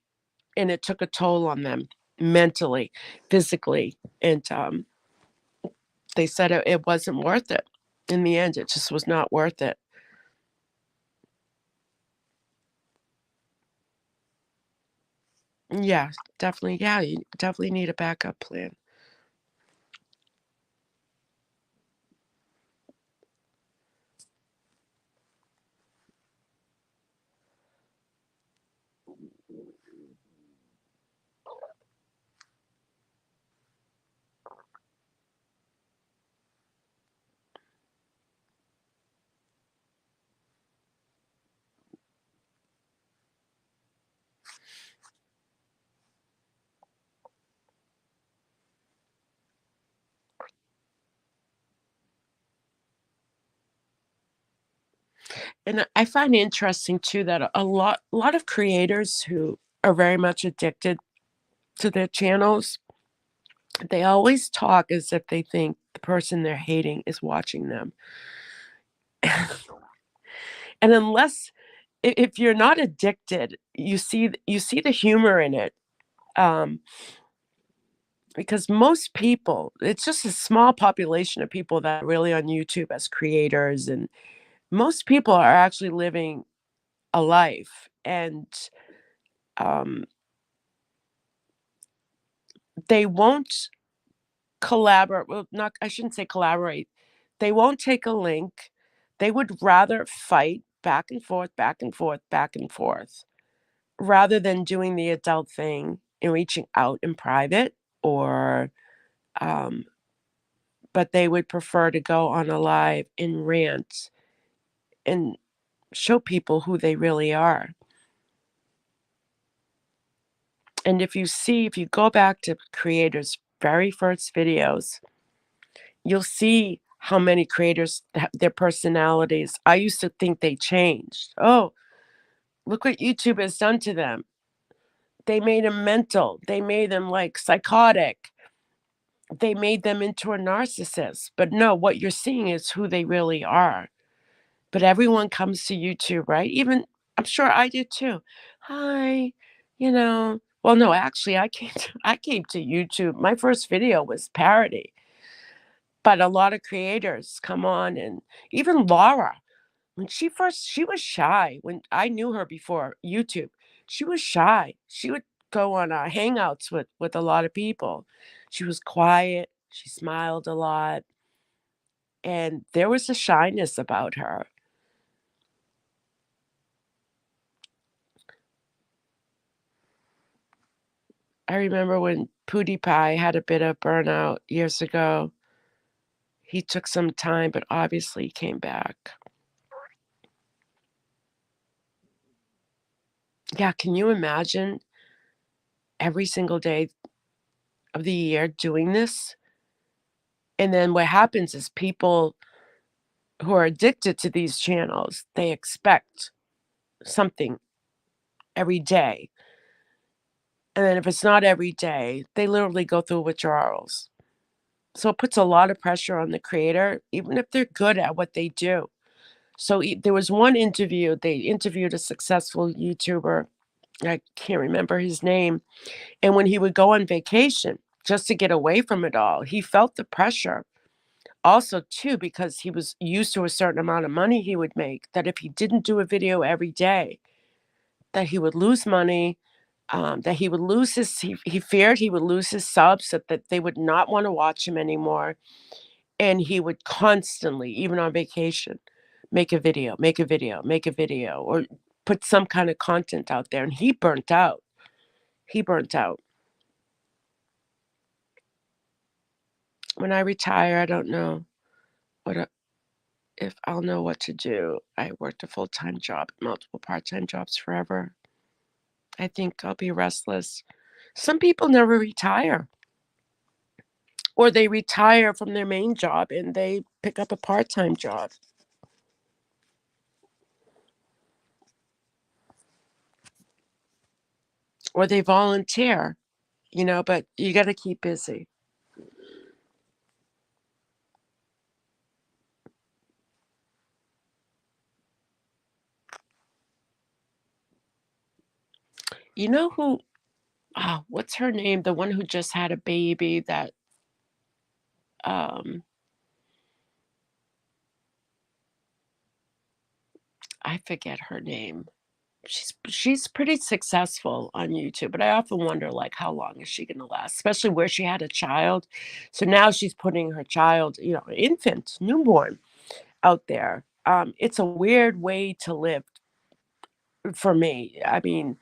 and it took a toll on them mentally, physically. And they said it wasn't worth it. In the end, it just was not worth it. Yeah, definitely. Yeah, you definitely need a backup plan. And I find it interesting too that a lot of creators who are very much addicted to their channels, they always talk as if they think the person they're hating is watching them. And unless if you're not addicted, you see the humor in it. Um, because most people, it's just a small population of people that are really on YouTube as creators, and most people are actually living a life, and um, they won't collaborate. Well, not I shouldn't say collaborate. They won't take a link. They would rather fight back and forth, back and forth, back and forth, rather than doing the adult thing and reaching out in private, or um, but they would prefer to go on a live and rant and show people who they really are. And if you go back to creators' very first videos, you'll see how many creators their personalities. I used to think they changed. Oh, look what YouTube has done to them. They made them mental. They made them like psychotic. They made them into a narcissist. But no, what you're seeing is who they really are. But everyone comes to YouTube, right? Even I'm sure I did too. Hi, Well, no, actually, I came to YouTube. My first video was parody, but a lot of creators come on, and even Laura. When she was shy. When I knew her before YouTube, she was shy. She would go on, hangouts with a lot of people. She was quiet, she smiled a lot, and there was a shyness about her. I remember when PewDiePie had a bit of burnout years ago, he took some time, but obviously he came back. Yeah, can you imagine every single day of the year doing this? And then what happens is people who are addicted to these channels, they expect something every day. And then if it's not every day, they literally go through withdrawals. So it puts a lot of pressure on the creator, even if they're good at what they do. So there was one interview, they interviewed a successful YouTuber. I can't remember his name. And when he would go on vacation just to get away from it all, he felt the pressure. Also, too, because he was used to a certain amount of money he would make, that if he didn't do a video every day, that he would lose money, that he would lose he feared he would lose his subs, that they would not want to watch him anymore. And he would constantly, even on vacation, make a video, make a video, make a video, or put some kind of content out there. And he burnt out. He burnt out. When I retire, I don't know what if I'll know what to do. I worked a full-time job, multiple part-time jobs forever. I think I'll be restless. Some people never retire, or they retire from their main job and they pick up a part-time job, or they volunteer, but you got to keep busy. You know who, what's her name? The one who just had a baby that, um, I forget her name. She's pretty successful on YouTube, but I often wonder, like, how long is she gonna last, especially where she had a child. So now she's putting her child, infant, newborn, out there. It's a weird way to live for me. I mean,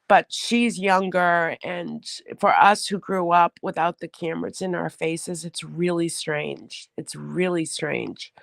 but she's younger, and for us who grew up without the cameras in our faces, it's really strange. It's really strange.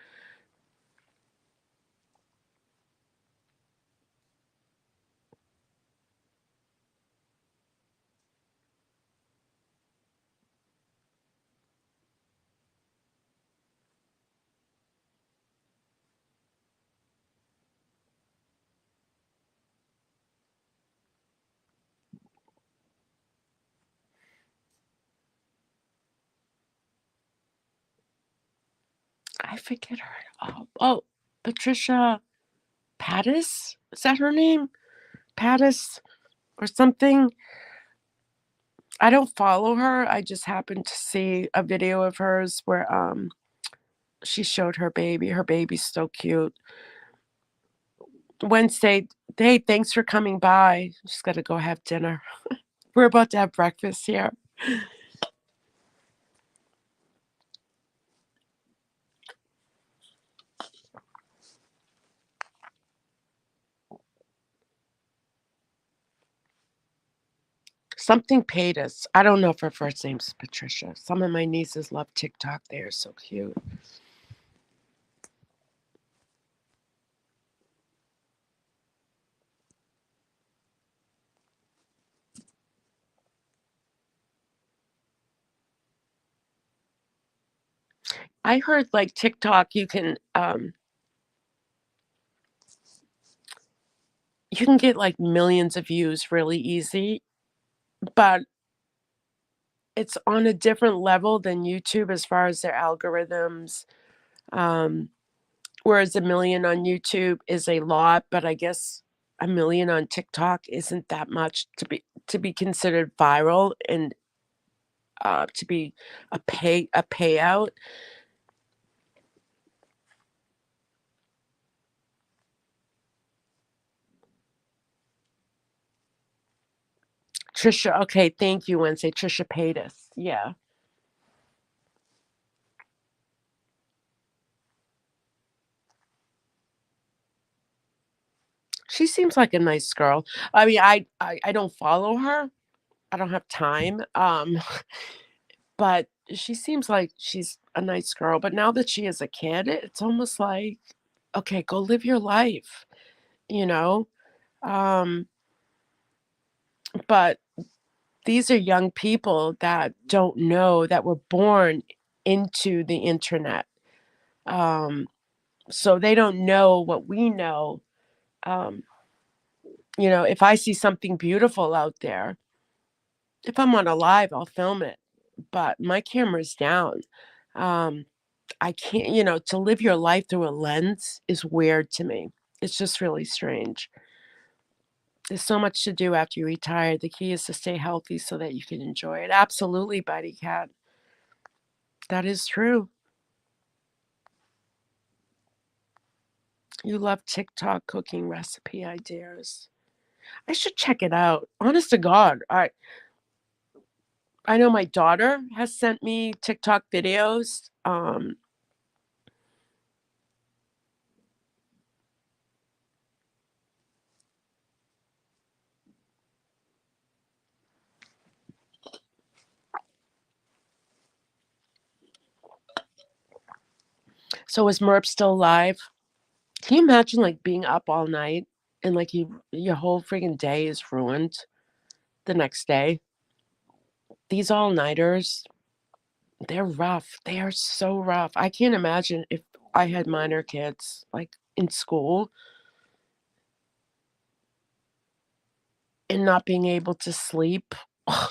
I forget her. Oh, Patricia Pattis? Is that her name? Pattis or something? I don't follow her. I just happened to see a video of hers where she showed her baby. Her baby's so cute. Wednesday, hey, thanks for coming by. Just got to go have dinner. We're about to have breakfast here. Something paid us. I don't know if her first name's Patricia. Some of my nieces love TikTok. They are so cute. I heard like TikTok, you can get like millions of views really easy, but it's on a different level than YouTube as far as their algorithms. Um, Whereas a million on YouTube is a lot, but I guess a million on TikTok isn't that much to be considered viral and to be a payout. Trisha. Okay, thank you, Wednesday. Trisha Paytas. Yeah. She seems like a nice girl. I mean, I don't follow her. I don't have time. But she seems like she's a nice girl. But now that she is a kid, it's almost like, okay, go live your life, you know? Um, but these are young people that don't know that were born into the internet. Um, so they don't know what we know. Um, if I see something beautiful out there, if I'm on a live, I'll film it, but my camera's down. Um, I can't, to live your life through a lens is weird to me. It's just really strange. There's so much to do after you retire. The key is to stay healthy so that you can enjoy it. Absolutely, Buddy Cat. That is true. You love TikTok cooking recipe ideas. I should check it out. Honest to God, I know my daughter has sent me TikTok videos. So is Merp still alive? Can you imagine like being up all night and like your whole freaking day is ruined the next day? These all nighters, they're rough. They are so rough. I can't imagine if I had minor kids like in school and not being able to sleep. Ugh.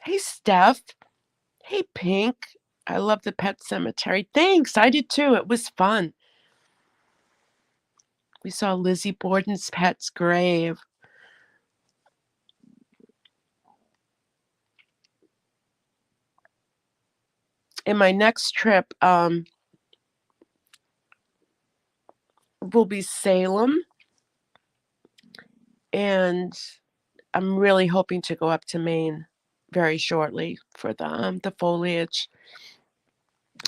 Hey, Steph. Hey, Pink. I love the Pet Cemetery. Thanks. I did too. It was fun. We saw Lizzie Borden's pet's grave. And my next trip will be Salem, and I'm really hoping to go up to Maine very shortly for the foliage.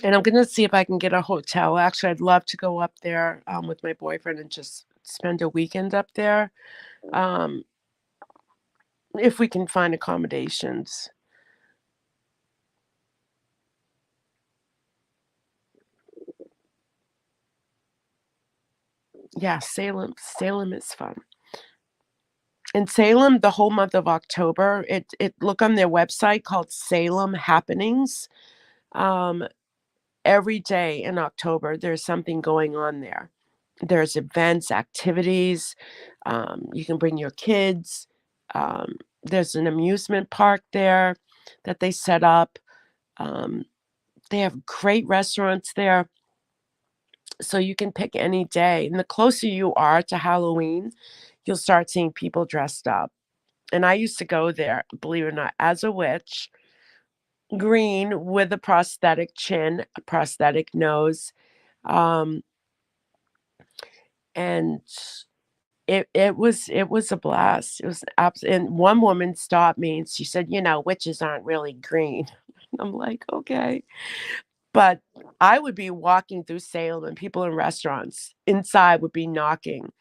And I'm gonna see if I can get a hotel. Actually, I'd love to go up there with my boyfriend and just spend a weekend up there, um, if we can find accommodations. Yeah, Salem is fun. In Salem, the whole month of October, it look on their website called Salem Happenings. Um, every day in October, there's something going on there. There's events, activities. You can bring your kids. There's an amusement park there that they set up. Um, they have great restaurants there. So you can pick any day. And the closer you are to Halloween, you'll start seeing people dressed up. And I used to go there, believe it or not, as a witch, green with a prosthetic chin, a prosthetic nose. Um, and it was a blast. It was and one woman stopped me and she said, witches aren't really green. I'm like, okay. But I would be walking through Salem and people in restaurants inside would be knocking,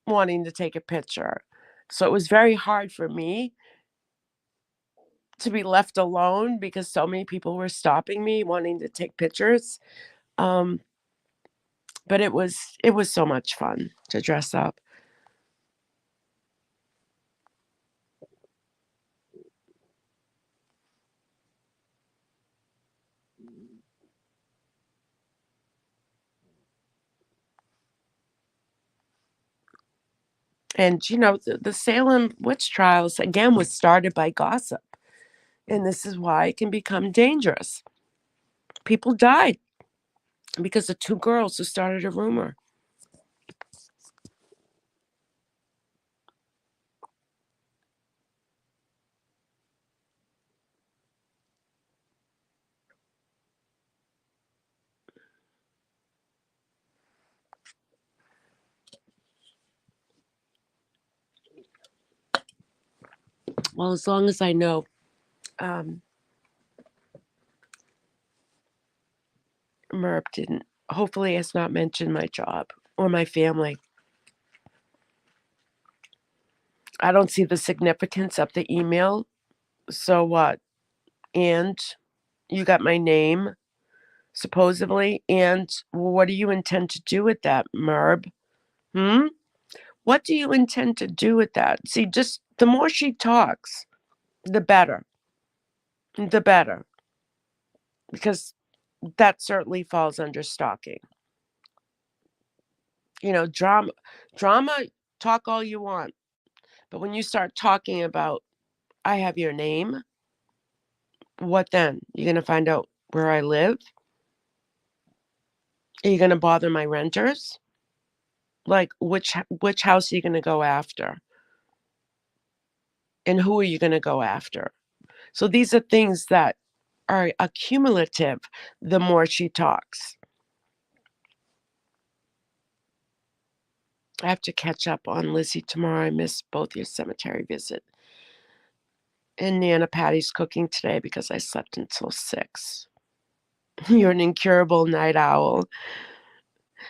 wanting to take a picture. So it was very hard for me to be left alone because so many people were stopping me wanting to take pictures. Um, but it was so much fun to dress up. And the Salem witch trials again was started by gossip. And this is why it can become dangerous. People died because of two girls who started a rumor. Well, as long as I know, Merb didn't, hopefully, has not mentioned my job or my family. I don't see the significance of the email. So what? And you got my name, supposedly. And what do you intend to do with that, Merb? Hmm? What do you intend to do with that? See, just the more she talks, the better. The better. Because that certainly falls under stalking. You know, drama, talk all you want. But when you start talking about, I have your name, what then? You're going to find out where I live? Are you going to bother my renters? Like, which house are you going to go after? And who are you going to go after? So these are things that are accumulative the more she talks. I have to catch up on Lizzie tomorrow. I missed both your cemetery visit and Nana Patty's cooking today because I slept until 6. You're an incurable night owl.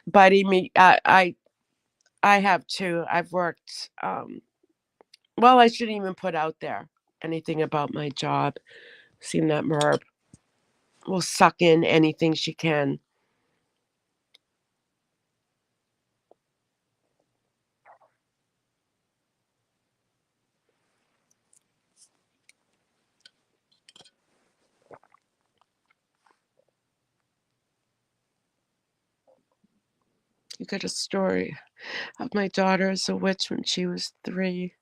Buddy, me, I have too. I've worked. Well, I shouldn't even put out there anything about my job. Seem that Merb will suck in anything she can. You got a story of my daughter as a witch when she was 3.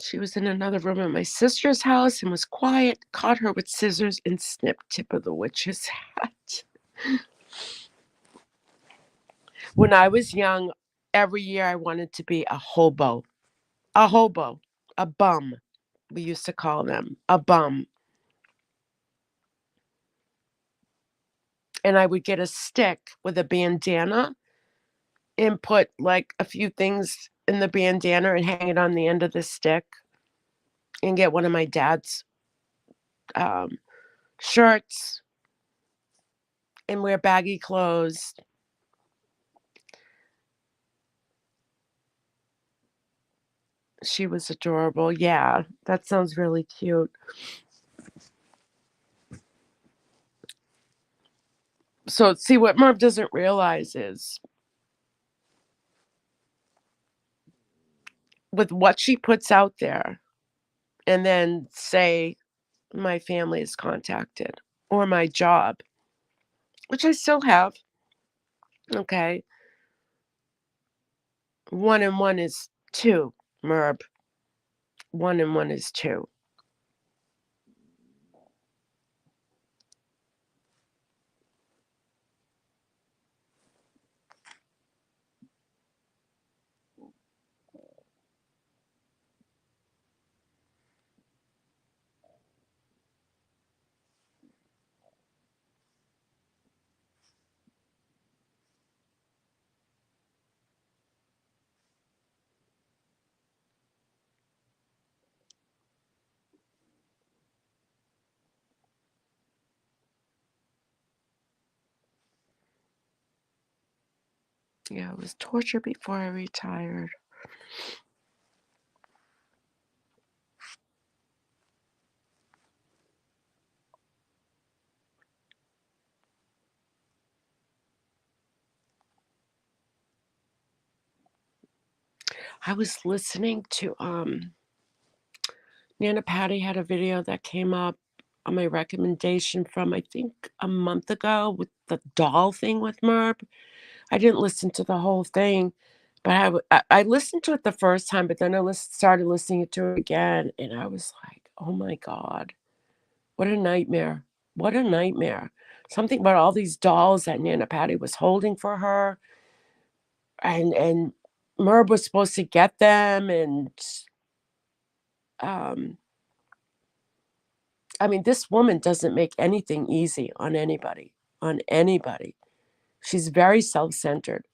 She was in another room at my sister's house and was quiet, caught her with scissors and snipped tip of the witch's hat. When I was young, every year I wanted to be a hobo. A hobo. A bum. We used to call them a bum. And I would get a stick with a bandana and put like a few things in the bandana and hang it on the end of the stick and get one of my dad's um, shirts and wear baggy clothes. She was adorable. Yeah, that sounds really cute. So, see, what Merv doesn't realize is with what she puts out there, and then say, my family is contacted or my job, which I still have. Okay. 1 and 1 is 2, Merb. 1 and 1 is 2. Yeah, it was torture before I retired. I was listening to Nana Patty had a video that came up on my recommendation from I think a month ago with the doll thing with Merb. I didn't listen to the whole thing, but I listened to it the first time, but then I started listening to it again, and I was like, "Oh my god, what a nightmare! What a nightmare!" Something about all these dolls that Nana Patty was holding for her, and Merb was supposed to get them, and Um, I mean, this woman doesn't make anything easy on anybody, on anybody. She's very self-centered.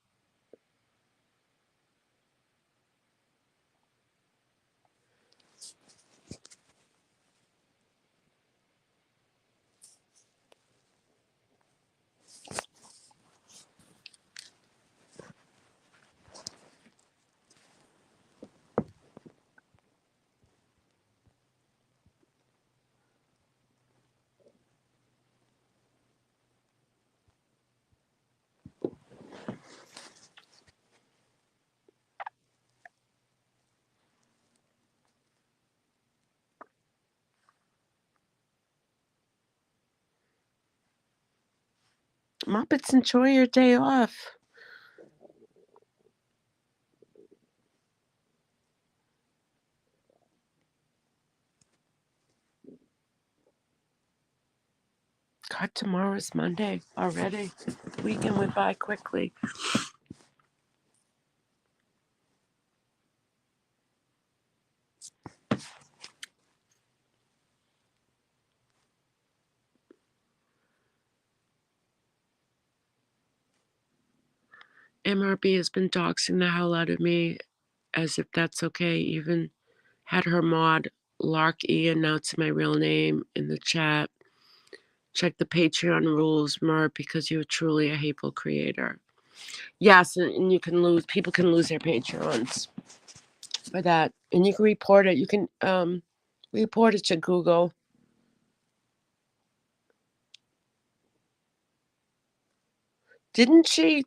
Muppets, enjoy your day off. God, tomorrow's Monday already. The weekend went by quickly. MRB has been doxing the hell out of me, as if that's okay. Even had her mod Lark E announce my real name in the chat. Check the Patreon rules, Merb, because you're truly a hateful creator. Yes, and you can lose. People can lose their Patreons for that, and you can report it. You can report it to Google. Didn't she?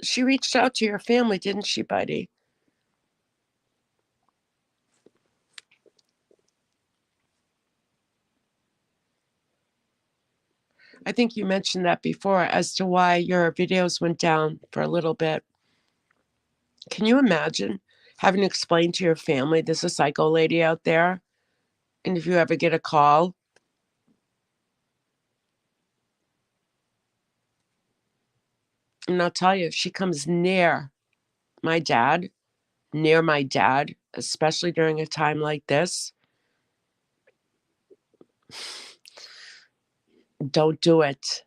She reached out to your family, didn't she, buddy? I think you mentioned that before as to why your videos went down for a little bit. Can you imagine having to explain to your family there's a psycho lady out there? And if you ever get a call, and I'll tell you, if she comes my dad, near my dad, especially during a time like this, don't do it.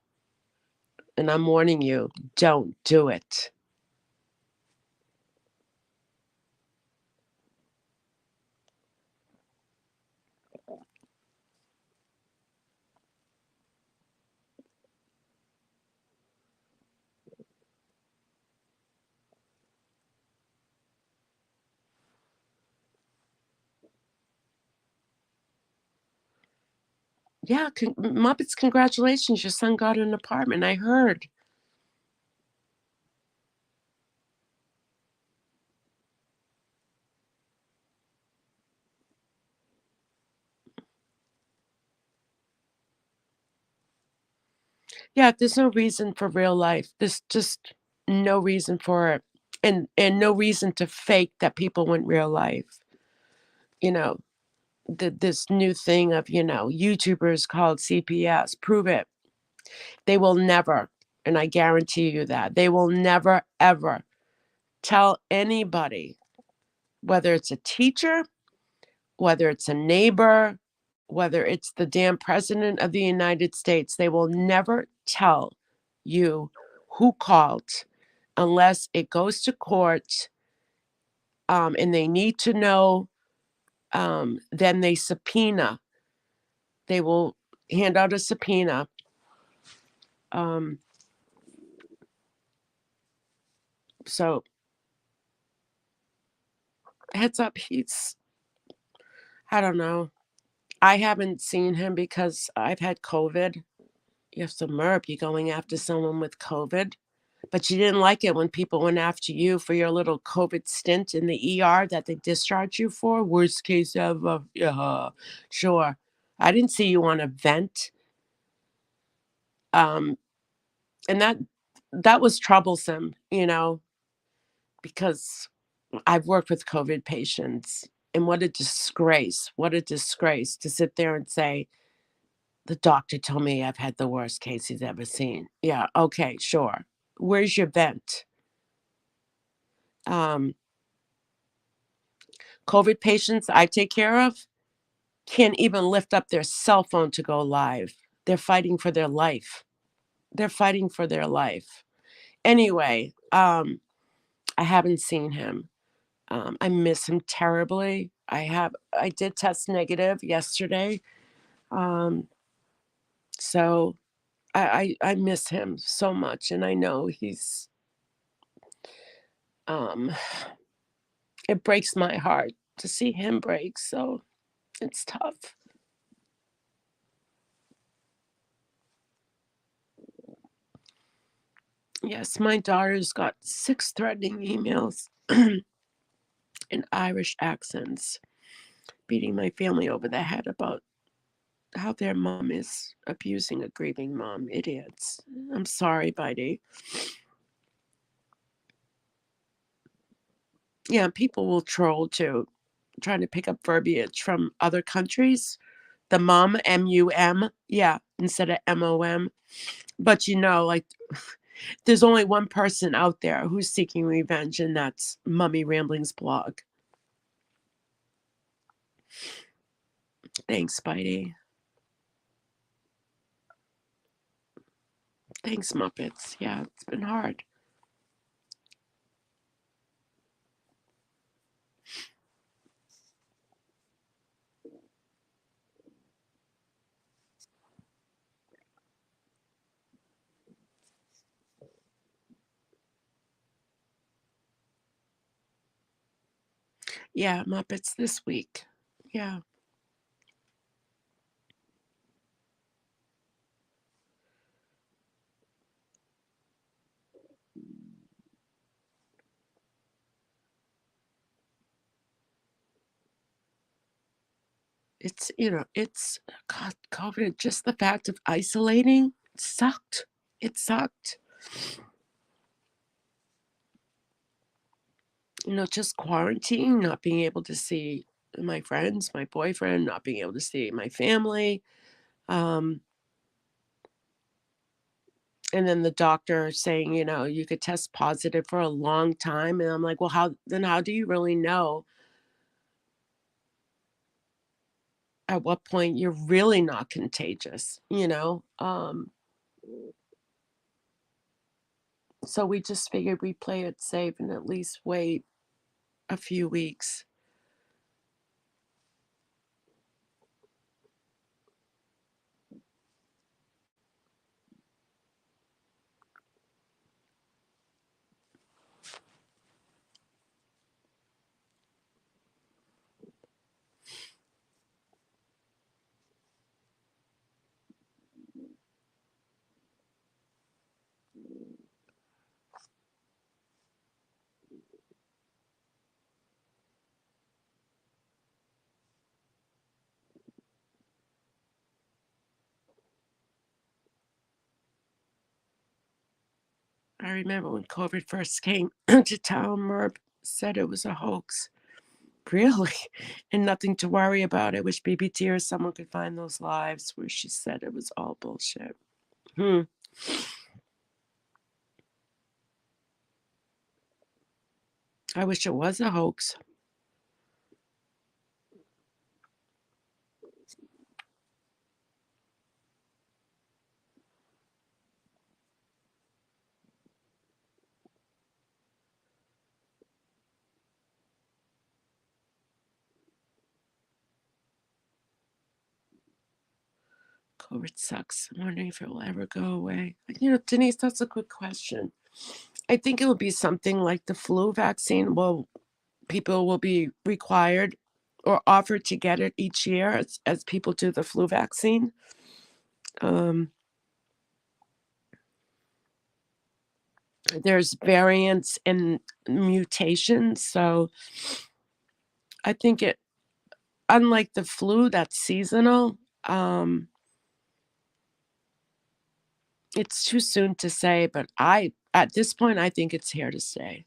And I'm warning you, don't do it. Yeah, Muppets, congratulations. Your son got an apartment. I heard. Yeah, there's no reason for real life. There's just no reason for it. And no reason to fake that people want real life. You know, this new thing of, YouTubers called CPS, prove it. They will never, and I guarantee you that, they will never, ever tell anybody, whether it's a teacher, whether it's a neighbor, whether it's the damn president of the United States, they will never tell you who called unless it goes to court, and they need to know. Then they will hand out a subpoena. Um, so heads up, I don't know. I haven't seen him because I've had COVID. You have some MERP, you're going after someone with COVID. But you didn't like it when people went after you for your little COVID stint in the ER that they discharged you for. Worst case ever. Yeah, sure. I didn't see you on a vent. Um, and that was troublesome, because I've worked with COVID patients, and what a disgrace. What a disgrace to sit there and say, the doctor told me I've had the worst case he's ever seen. Yeah, okay, sure. Where's your vent? Um, COVID patients I take care of can't even lift up their cell phone to go live. They're fighting for their life. They're fighting for their life. Anyway, I haven't seen him. I miss him terribly. I did test negative yesterday. Um, so I miss him so much, and I know he's um it breaks my heart to see him break, so it's tough. Yes, my daughter's got 6 threatening emails in Irish accents, beating my family over the head about how their mom is abusing a grieving mom. Idiots. I'm sorry, Bitey. Yeah, people will troll too, trying to pick up verbiage from other countries. The mum, M-U-M, yeah, instead of M-O-M. But like, there's only one person out there who's seeking revenge, and that's Mummy Ramblings blog. Thanks, Spidey. Thanks, Muppets. Yeah, it's been hard. Yeah, Muppets this week. Yeah. It's God, COVID, just the fact of isolating sucked. It sucked. Just quarantine, not being able to see my friends, my boyfriend, not being able to see my family. Um, and then the doctor saying, you could test positive for a long time. And I'm like, well, how do you really know at what point you're really not contagious? So we just figured we'd play it safe and at least wait a few weeks. I remember when COVID first came to town, Merv said it was a hoax. Really? And nothing to worry about. I wish BBT or someone could find those lives where she said it was all bullshit. Hmm. I wish it was a hoax. COVID sucks. I'm wondering if it will ever go away. Denise, that's a good question. I think it will be something like the flu vaccine. Well, people will be required or offered to get it each year as people do the flu vaccine. Um, there's variants and mutations. So I think unlike the flu that's seasonal, it's too soon to say, but at this point, I think it's here to stay.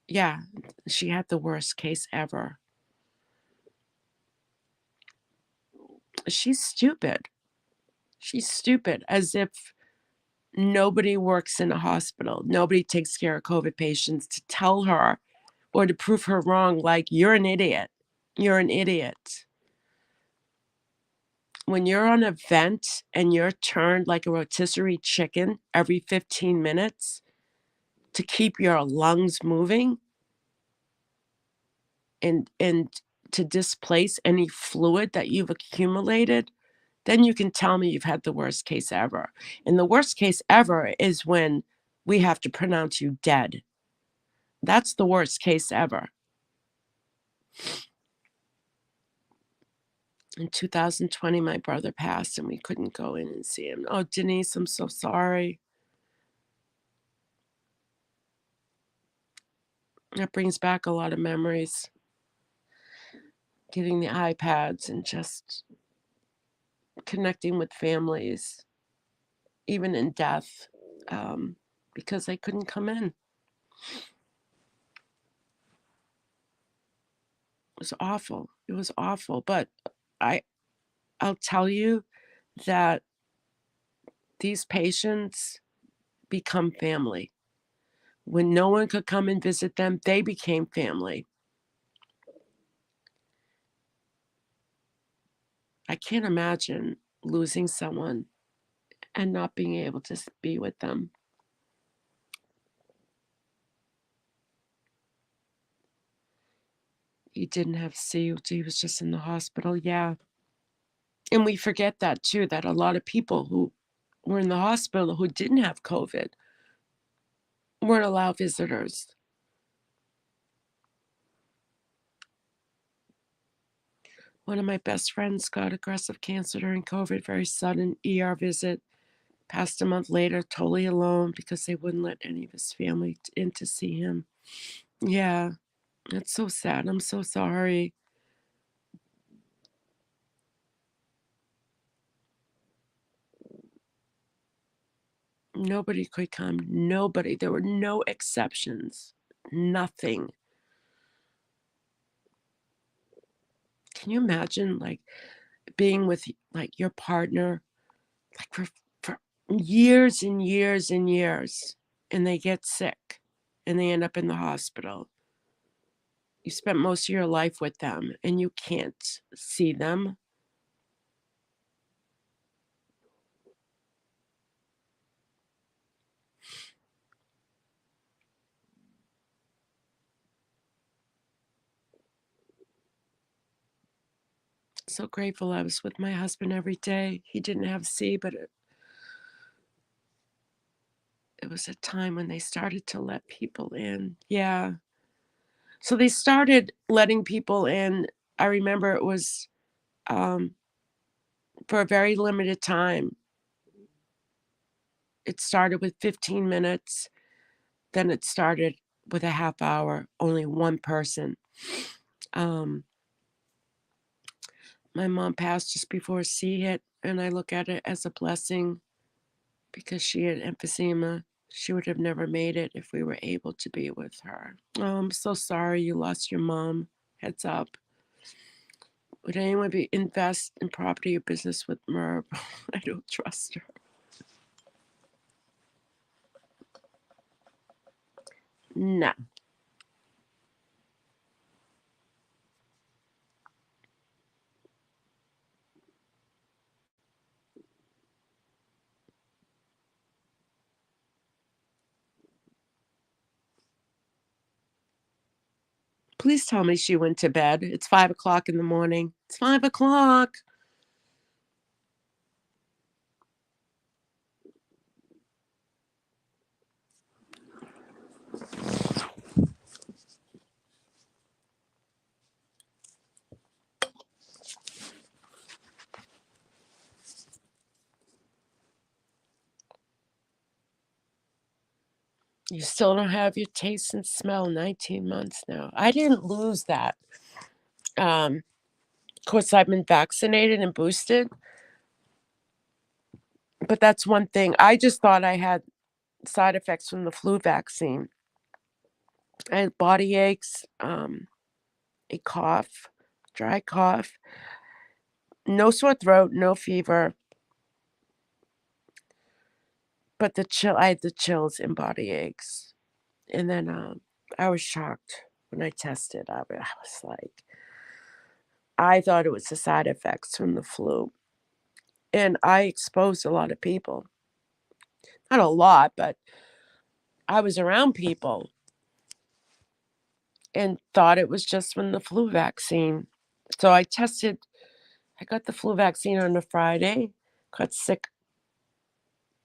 Yeah, she had the worst case ever. She's stupid. She's stupid, as if Nobody works in a hospital. Nobody takes care of COVID patients to tell her or to prove her wrong, like, you're an idiot. You're an idiot. When you're on a vent and you're turned like a rotisserie chicken every 15 minutes to keep your lungs moving and to displace any fluid that you've accumulated, then you can tell me you've had the worst case ever. And the worst case ever is when we have to pronounce you dead. That's the worst case ever. In 2020, my brother passed and we couldn't go in and see him. Oh, Denise, I'm so sorry. That brings back a lot of memories. Getting the iPads and just connecting with families, even in death, because I couldn't come in. It was awful. It was awful. But I'll tell you that these patients become family. When no one could come and visit them, they became family. I can't imagine losing someone and not being able to be with them. He didn't have COPD. He was just in the hospital. Yeah. And we forget that too, that a lot of people who were in the hospital who didn't have COVID weren't allowed visitors. One of my best friends got aggressive cancer during COVID, very sudden ER visit. Passed a month later, totally alone because they wouldn't let any of his family in to see him. Yeah, it's so sad. I'm so sorry. Nobody could come. Nobody. There were no exceptions. Nothing. Can you imagine, like, being with, like, your partner, like, for years and years and years, and they get sick and they end up in the hospital? You spent most of your life with them and you can't see them. So grateful I was with my husband every day. He didn't have C, but it was a time when they started to let people in. Yeah. So they started letting people in. I remember it was for a very limited time. It started with 15 minutes, then it started with a half hour, only one person. Um, my mom passed just before C hit, and I look at it as a blessing because she had emphysema. She would have never made it if we were able to be with her. Oh, I'm so sorry you lost your mom. Heads up. Would anyone invest in property or business with Merv? I don't trust her. No. Please tell me she went to bed. It's 5 o'clock in the morning. It's 5 o'clock. You still don't have your taste and smell 19 months now. I didn't lose that. Of course, I've been vaccinated and boosted, but that's one thing. I just thought I had side effects from the flu vaccine. I had body aches, a cough, dry cough, no sore throat, no fever. But I had the chills and body aches. And then I was shocked when I tested. I was like, I thought it was the side effects from the flu. And I exposed a lot of people. Not a lot, but I was around people and thought it was just from the flu vaccine. So I got the flu vaccine on a Friday, got sick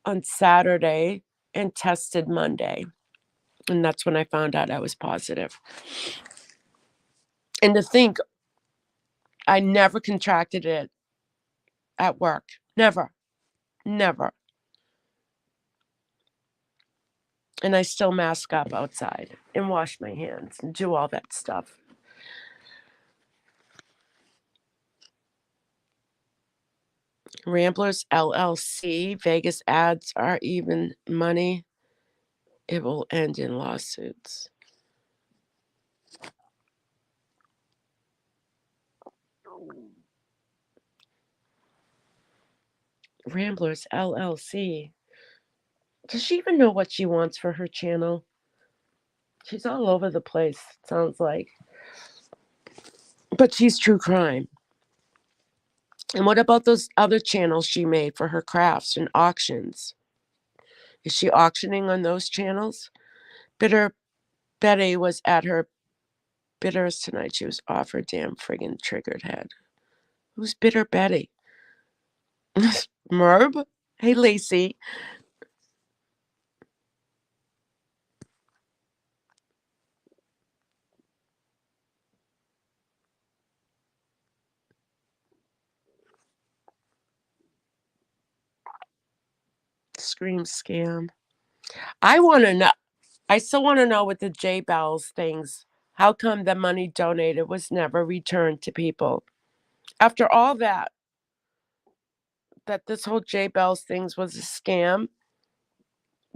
on Saturday, and tested Monday. And that's when I found out I was positive. And to think I never contracted it at work. Never. Never. And I still mask up outside and wash my hands and do all that stuff. Ramblers LLC, Vegas ads are even money. It will end in lawsuits. Ramblers LLC. Does she even know what she wants for her channel? She's all over the place, sounds like. But she's true crime. And what about those other channels she made for her crafts and auctions? Is she auctioning on those channels? Bitter Betty was at her bitters tonight. She was off her damn friggin' triggered head. Who's Bitter Betty? Merb? Hey, Lacey. Scream scam. I want to know. I still want to know with the J Bells things. How come the money donated was never returned to people? After all that this whole J Bells things was a scam,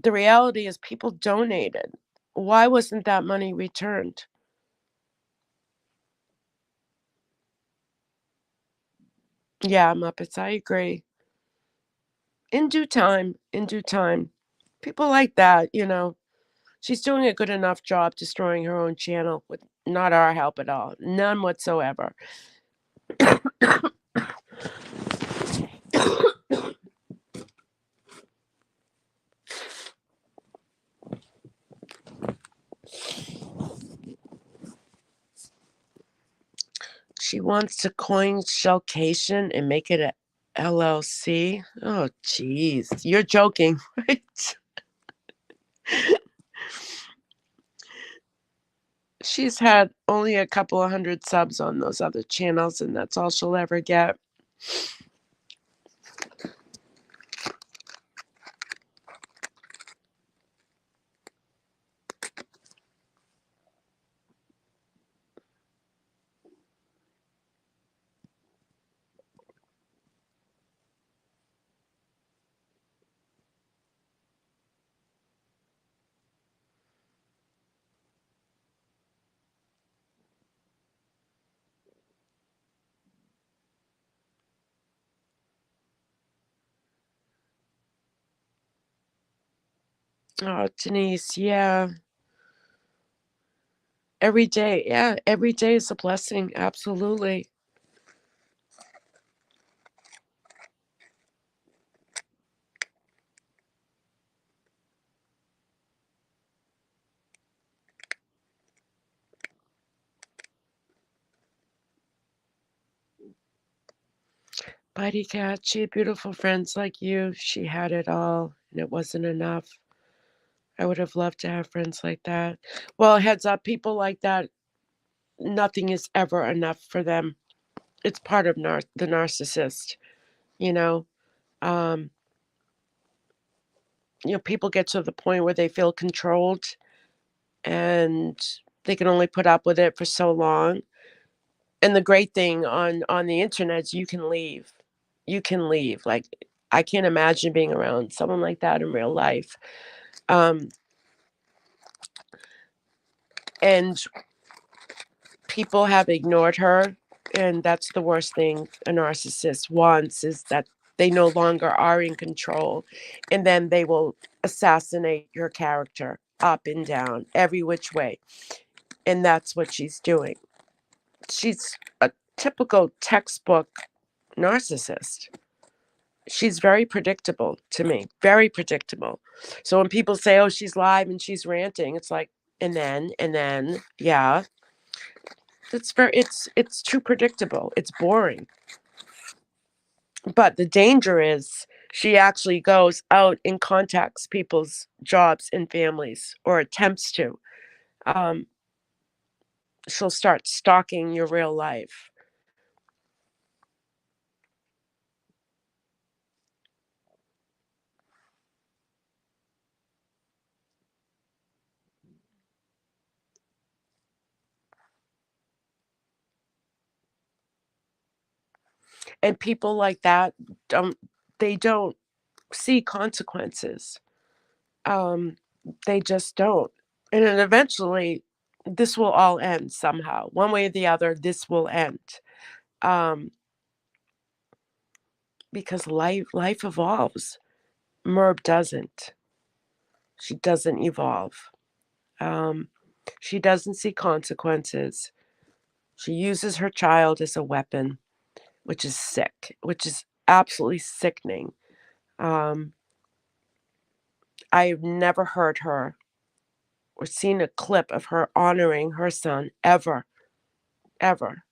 the reality is people donated. Why wasn't that money returned? Yeah, Muppets, I agree. In due time, in due time. People like that, she's doing a good enough job destroying her own channel with not our help at all. None whatsoever. She wants to coin Shellcation and make it a LLC. Oh, jeez. You're joking, right? She's had only a couple of hundred subs on those other channels, and that's all she'll ever get. Oh, Denise, yeah. Every day, yeah, every day is a blessing. Absolutely. Bitey Cat, she had beautiful friends like you. She had it all, and it wasn't enough. I would have loved to have friends like that. Well, heads up, people like that, nothing is ever enough for them. It's part of the narcissist, you know. Um, people get to the point where they feel controlled and they can only put up with it for so long. And the great thing on the internet is you can leave. You can leave. Like, I can't imagine being around someone like that in real life. Um, and people have ignored her, and that's the worst thing a narcissist wants, is that They no longer are in control. And then they will assassinate your character up and down, every which way. And that's what she's doing. She's a typical textbook narcissist. She's very predictable to me, very predictable. So when people say, oh, she's live and she's ranting, it's like, and then, yeah, it's too predictable. It's boring. But the danger is she actually goes out and contacts people's jobs and families, or attempts to. Um, she'll start stalking your real life. And people like that don't they don't see consequences. Um, they just don't. And then eventually this will all end somehow. One way or the other, this will end. Um, because life evolves. Merb doesn't. She doesn't evolve. Um, she doesn't see consequences. She uses her child as a weapon, which is sick, which is absolutely sickening. Um, I've never heard her or seen a clip of her honoring her son ever, ever.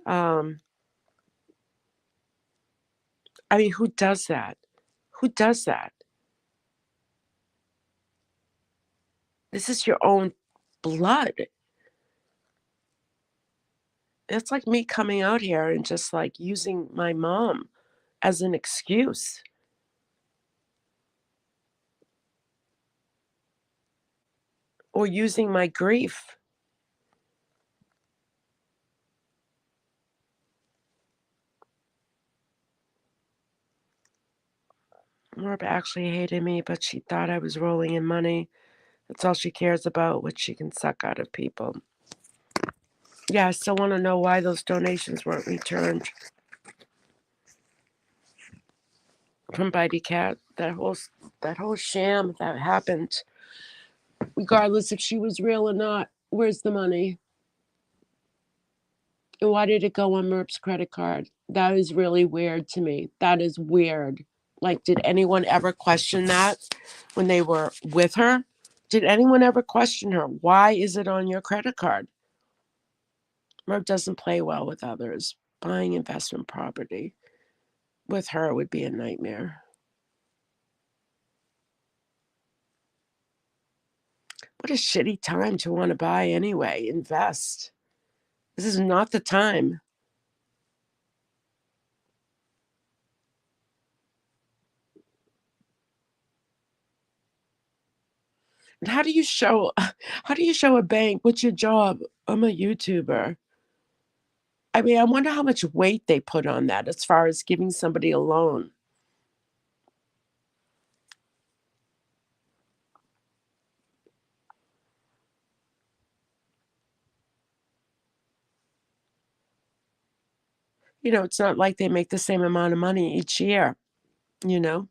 Um, I mean, who does that? Who does that? This is your own blood. It's like me coming out here and just like using my mom as an excuse, or using my grief. Merb actually hated me, but she thought I was rolling in money. That's all she cares about, what she can suck out of people. Yeah, I still want to know why those donations weren't returned from Bitey Cat. That whole sham that happened, regardless if she was real or not. Where's the money? And why did it go on Merp's credit card? That is really weird to me. That is weird. Like, did anyone ever question that when they were with her? Did anyone ever question her? Why is it on your credit card? Merp doesn't play well with others. Buying investment property with her would be a nightmare. What a shitty time to want to buy anyway, invest. This is not the time. And how do you show a bank what's your job? I'm a YouTuber. I mean, I wonder how much weight they put on that as far as giving somebody a loan. It's not like they make the same amount of money each year, you know?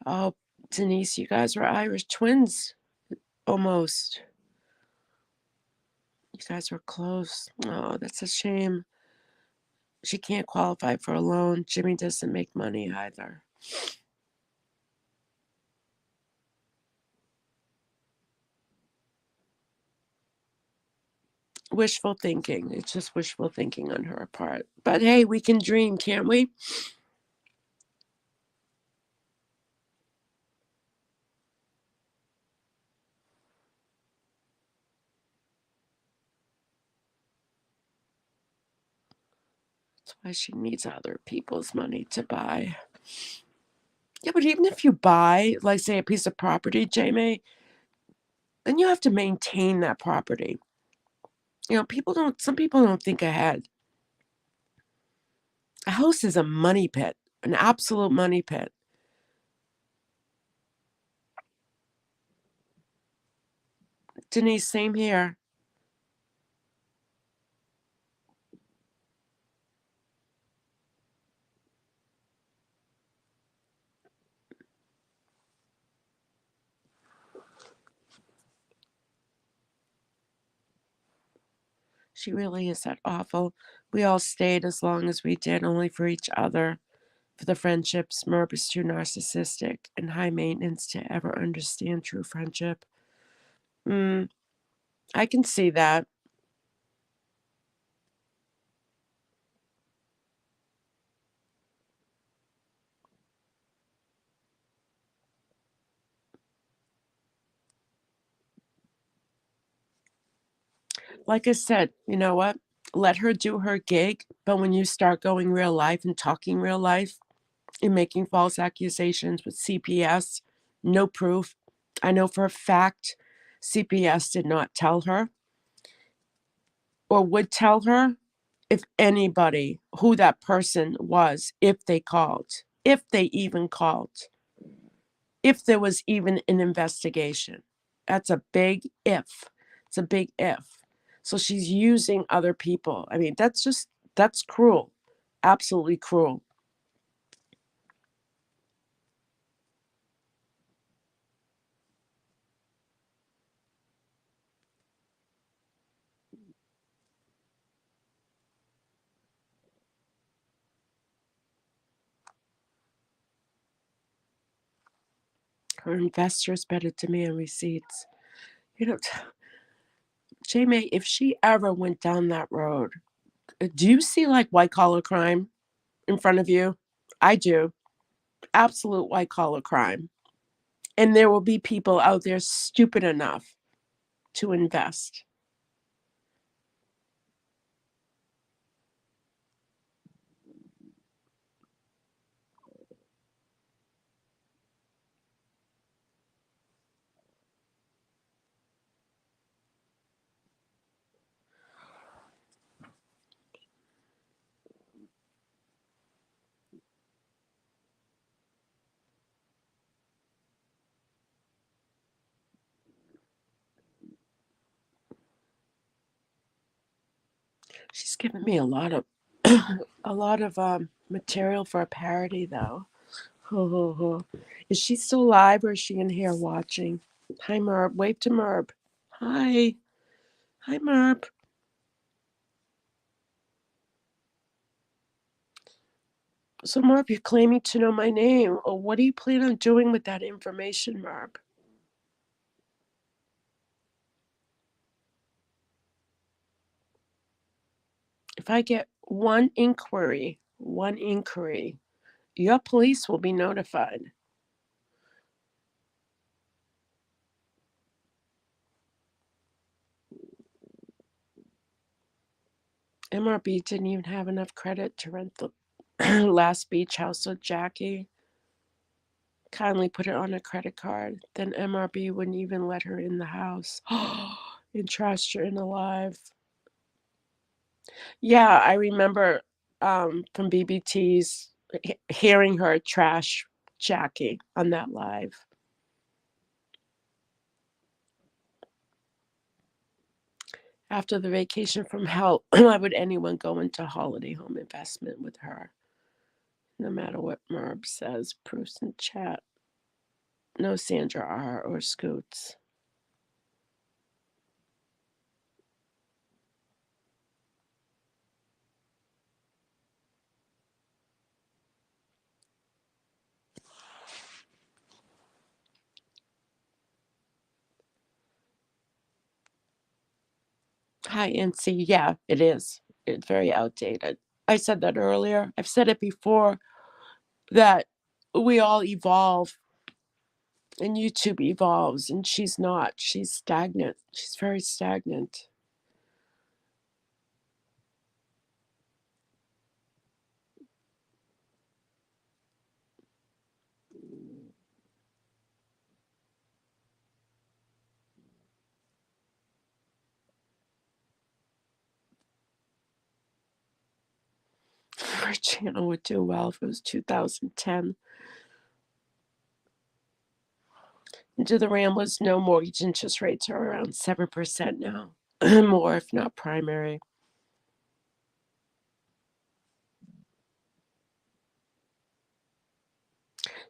Oh, Denise, you guys were Irish twins almost. You guys were close. Oh, that's a shame. She can't qualify for a loan. Jimmy doesn't make money either. Wishful thinking. It's just wishful thinking on her part. But hey, we can dream, can't we? That's why she needs other people's money to buy. Yeah, but even if you buy, like, say, a piece of property, Jamie, then you have to maintain that property. Some people don't think ahead. A house is a money pit, an absolute money pit. Denise, same here. She really is that awful. We all stayed as long as we did, only for each other. For the friendships, Merb is too narcissistic and high maintenance to ever understand true friendship. I can see that. Like I said, you know what? Let her do her gig, but when you start going real life and talking real life and making false accusations with CPS, no proof. I know for a fact CPS did not tell her or would tell her if anybody who that person was, if they called, if they even called, if there was even an investigation. That's a big if. It's a big if. So she's using other people. I mean, that's cruel. Absolutely cruel. Her investors better demand receipts. You know, Jamie, if she ever went down that road, do you see like white collar crime in front of you? I do. Absolute white collar crime. And there will be people out there stupid enough to invest. She's given me a lot of material for a parody though. Ho ho ho. Is she still live or is she in here watching? Hi Merb. Wave to Merb. Hi. Hi Merb. So Merb, you're claiming to know my name. Oh, what do you plan on doing with that information, Merb? If I get one inquiry, your police will be notified. MRB didn't even have enough credit to rent the last beach house with Jackie. Kindly put it on a credit card. Then MRB wouldn't even let her in the house. And trashed her in alive. Yeah, I remember from BBT's hearing her trash Jackie on that live. After the vacation from hell, why would anyone go into holiday home investment with her? No matter what Merb says, proofs in chat. No Sandra R. or Scoots. Hi, NC. Yeah, it is. It's very outdated. I said that earlier. I've said it before that we all evolve and YouTube evolves, and she's not. She's stagnant. She's very stagnant. her channel would do well if it was 2010. Do the Ramblers know mortgage interest rates are around 7% now? More, if not primary.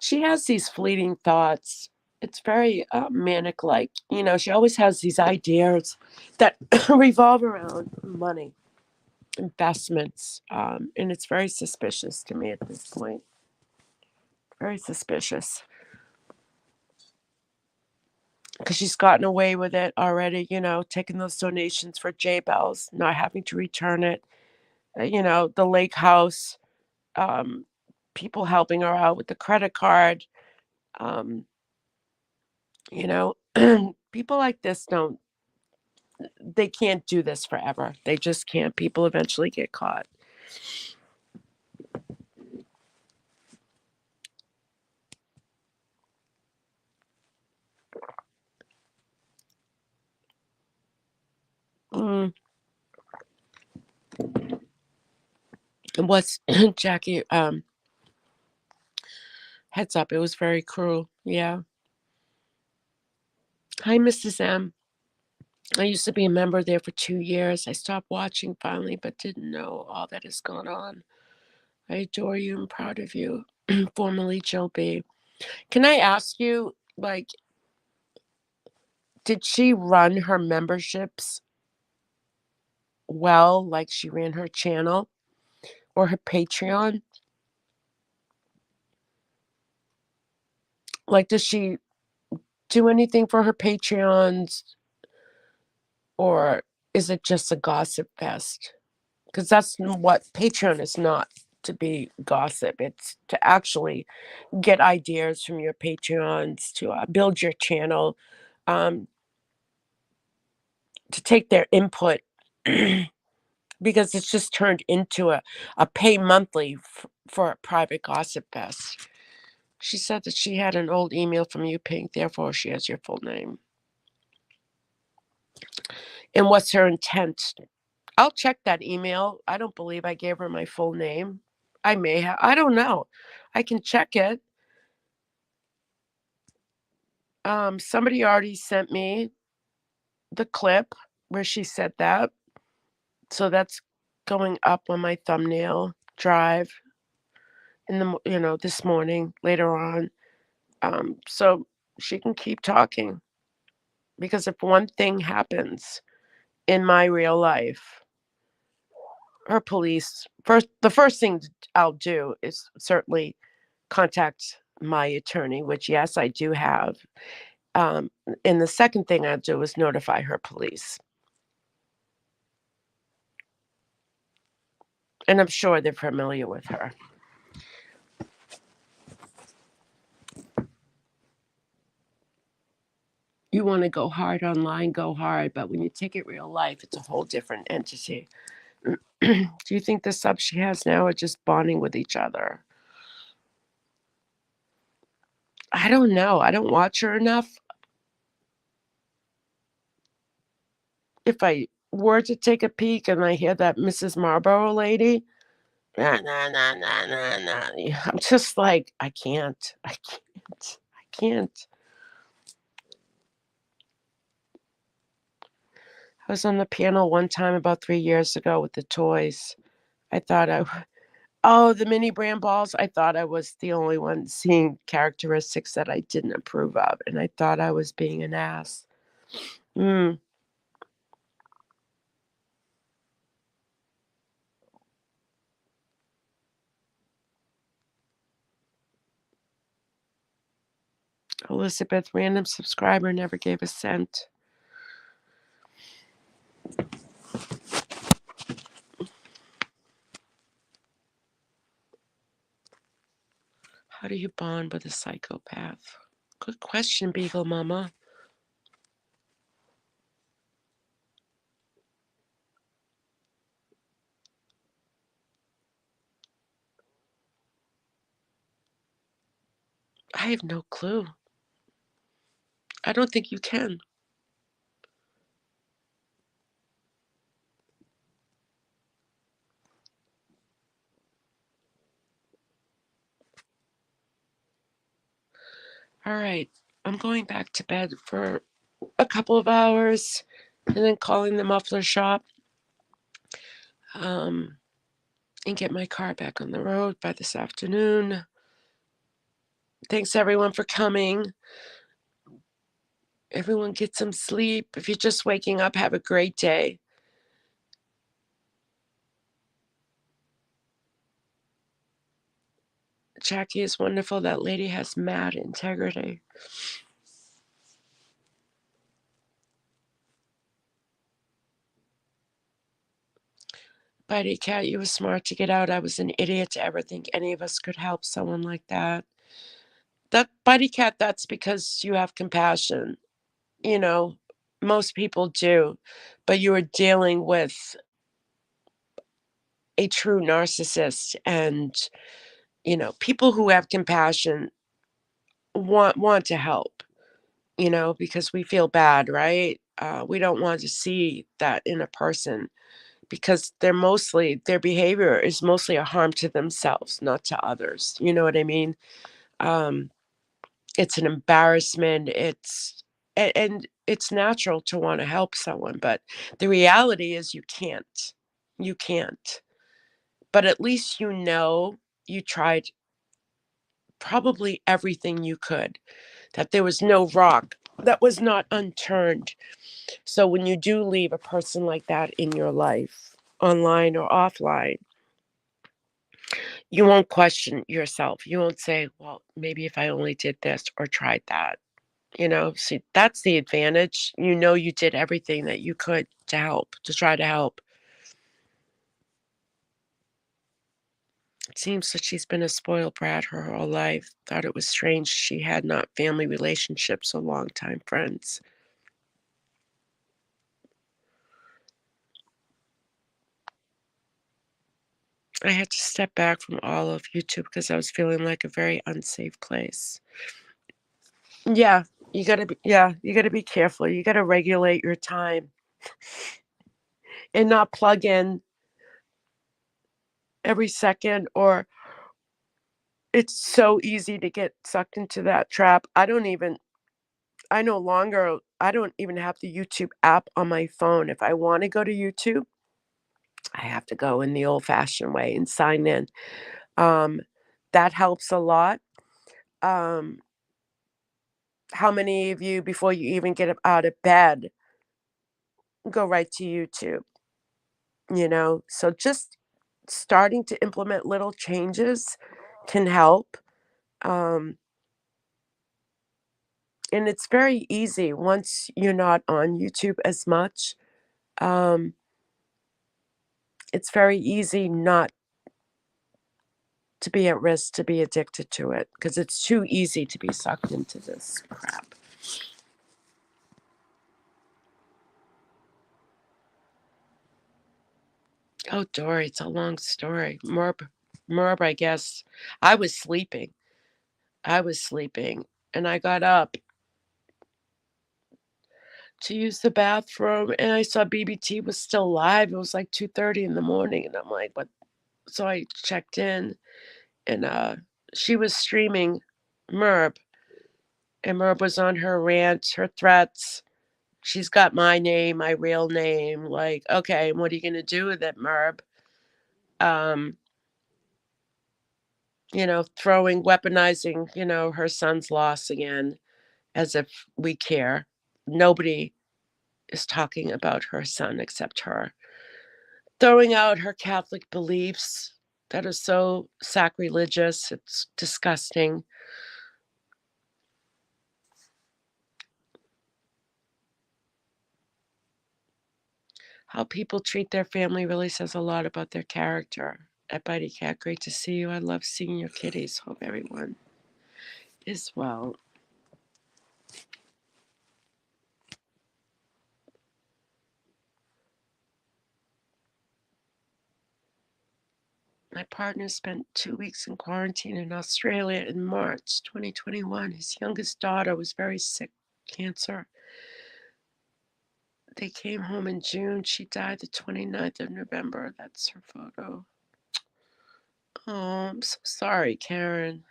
She has these fleeting thoughts. It's very manic-like. She always has these ideas that revolve around money, investments, and it's very suspicious to me at this point. Very suspicious. Because she's gotten away with it already, taking those donations for J-Bells, not having to return it. The lake house, um, people helping her out with the credit card. Um, you know, people like this they can't do this forever. They just can't. People eventually get caught. Mm. And what's Jackie, heads up, it was very cruel. Yeah. Hi, Mrs. M. I used to be a member there for 2 years. I stopped watching finally, but didn't know all that has gone on. I adore you and proud of you. Formerly Jill B. Can I ask you, like, did she run her memberships well, like she ran her channel or her Patreon? Like, does she do anything for her Patreons, or is it just a gossip fest? Because that's what Patreon is, not to be gossip. It's to actually get ideas from your Patreons to build your channel, um, to take their input. Because it's just turned into a pay monthly for a private gossip fest. She said that she had an old email from you, Pink, therefore she has your full name. And what's her intent? I'll check that email. I don't believe I gave her my full name. I may have. I don't know. I can check it. Somebody already sent me the clip where she said that. So that's going up on my thumbnail drive in this morning later on. So she can keep talking, because if one thing happens in my real life, her police the first thing I'll do is certainly contact my attorney, which yes, I do have. Um, and the second thing I'll do is notify her police. And I'm sure they're familiar with her. You want to go hard online, go hard. But when you take it real life, it's a whole different entity. Do you think the subs she has now are just bonding with each other? I don't know. I don't watch her enough. If I were to take a peek and I hear that Mrs. Marlborough lady, nah, nah, nah, nah, nah, nah. I'm just like, I can't. I can't. I can't. I was on the panel one time about 3 years ago with the toys. I thought oh, the mini brand balls. I thought I was the only one seeing characteristics that I didn't approve of, and I thought I was being an ass. Mm. Elizabeth, random subscriber, never gave a cent. How do you bond with a psychopath? Good question, Beagle Mama. I have no clue. I don't think you can. All right. I'm going back to bed for a couple of hours and then calling the muffler shop and get my car back on the road by this afternoon. Thanks everyone for coming. Everyone get some sleep. If you're just waking up, have a great day. Jackie is wonderful. That lady has mad integrity. Buddy Cat, you were smart to get out. I was an idiot to ever think any of us could help someone like that. That Buddy Cat, that's because you have compassion. You know, most people do, but you are dealing with a true narcissist, and people who have compassion want to help. Because we feel bad, right? We don't want to see that in a person because their behavior is mostly a harm to themselves, not to others. You know what I mean? Um, it's an embarrassment. And it's natural to want to help someone, but the reality is you can't. You can't. But at least you tried probably everything you could, that there was no rock that was not unturned. So when you do leave a person like that in your life, online or offline, you won't question yourself. You won't say, well, maybe if I only did this or tried that. See, that's the advantage. You did everything that you could to help, to try to help. It seems that she's been a spoiled brat her whole life. Thought it was strange she had not family relationships or longtime friends. I had to step back from all of YouTube because I was feeling like a very unsafe place. Yeah, you gotta be careful. You gotta regulate your time and not plug in every second, or it's so easy to get sucked into that trap. I don't even have the YouTube app on my phone. If I want to go to YouTube, I have to go in the old fashioned way and sign in. Um, that helps a lot. Um, how many of you, before you even get up out of bed, go right to YouTube? So just starting to implement little changes can help. Um, and it's very easy once you're not on YouTube as much. Um, it's very easy not to be at risk, to be addicted to it, because it's too easy to be sucked into this crap. Oh, Dory, it's a long story. Merb, I guess. I was sleeping. I was sleeping, and I got up to use the bathroom, and I saw BBT was still live. It was like 2:30 in the morning, and I'm like, "What?" So I checked in, and she was streaming Merb, and Merb was on her rant, her threats. She's got my name, my real name. Like, okay, what are you gonna do with it, Merb? Um, weaponizing, her son's loss again, as if we care. Nobody is talking about her son except her. Throwing out her Catholic beliefs that are so sacrilegious. It's disgusting. How people treat their family really says a lot about their character. At Bitey Cat, great to see you. I love seeing your kitties. Hope everyone is well. My partner spent 2 weeks in quarantine in Australia in March 2021. His youngest daughter was very sick, cancer. They came home in June. She died the 29th of November. That's her photo. Oh, I'm so sorry, Karen.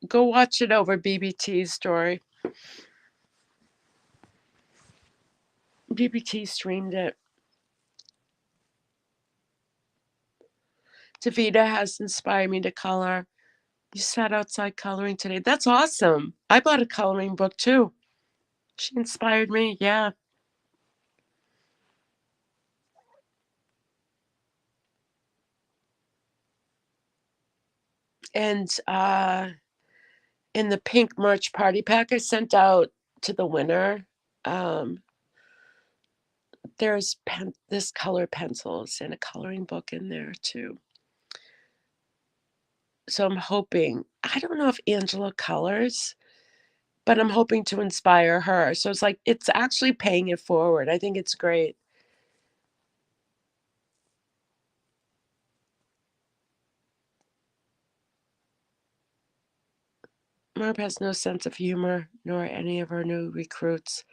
Go watch it over BBT's story. BBT streamed it. Davida has inspired me to color. You sat outside coloring today. That's awesome. I bought a coloring book too. She inspired me. Yeah. And in the pink merch party pack I sent out to the winner, um, there's this color pencils and a coloring book in there too. So I'm hoping, I don't know if Angela colors, but I'm hoping to inspire her. So it's like, it's actually paying it forward. I think it's great. Merb has no sense of humor, nor any of her new recruits.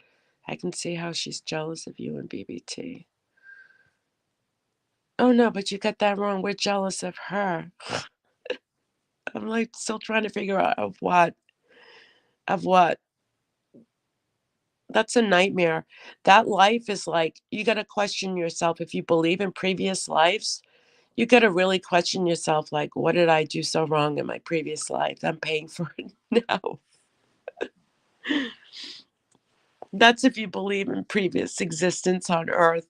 I can see how she's jealous of you and BBT. Oh no, but you got that wrong. We're jealous of her. I'm like still trying to figure out of what. Of what? That's a nightmare. That life is like, you got to question yourself. If you believe in previous lives, you got to really question yourself, like, what did I do so wrong in my previous life? I'm paying for it now. That's if you believe in previous existence on Earth.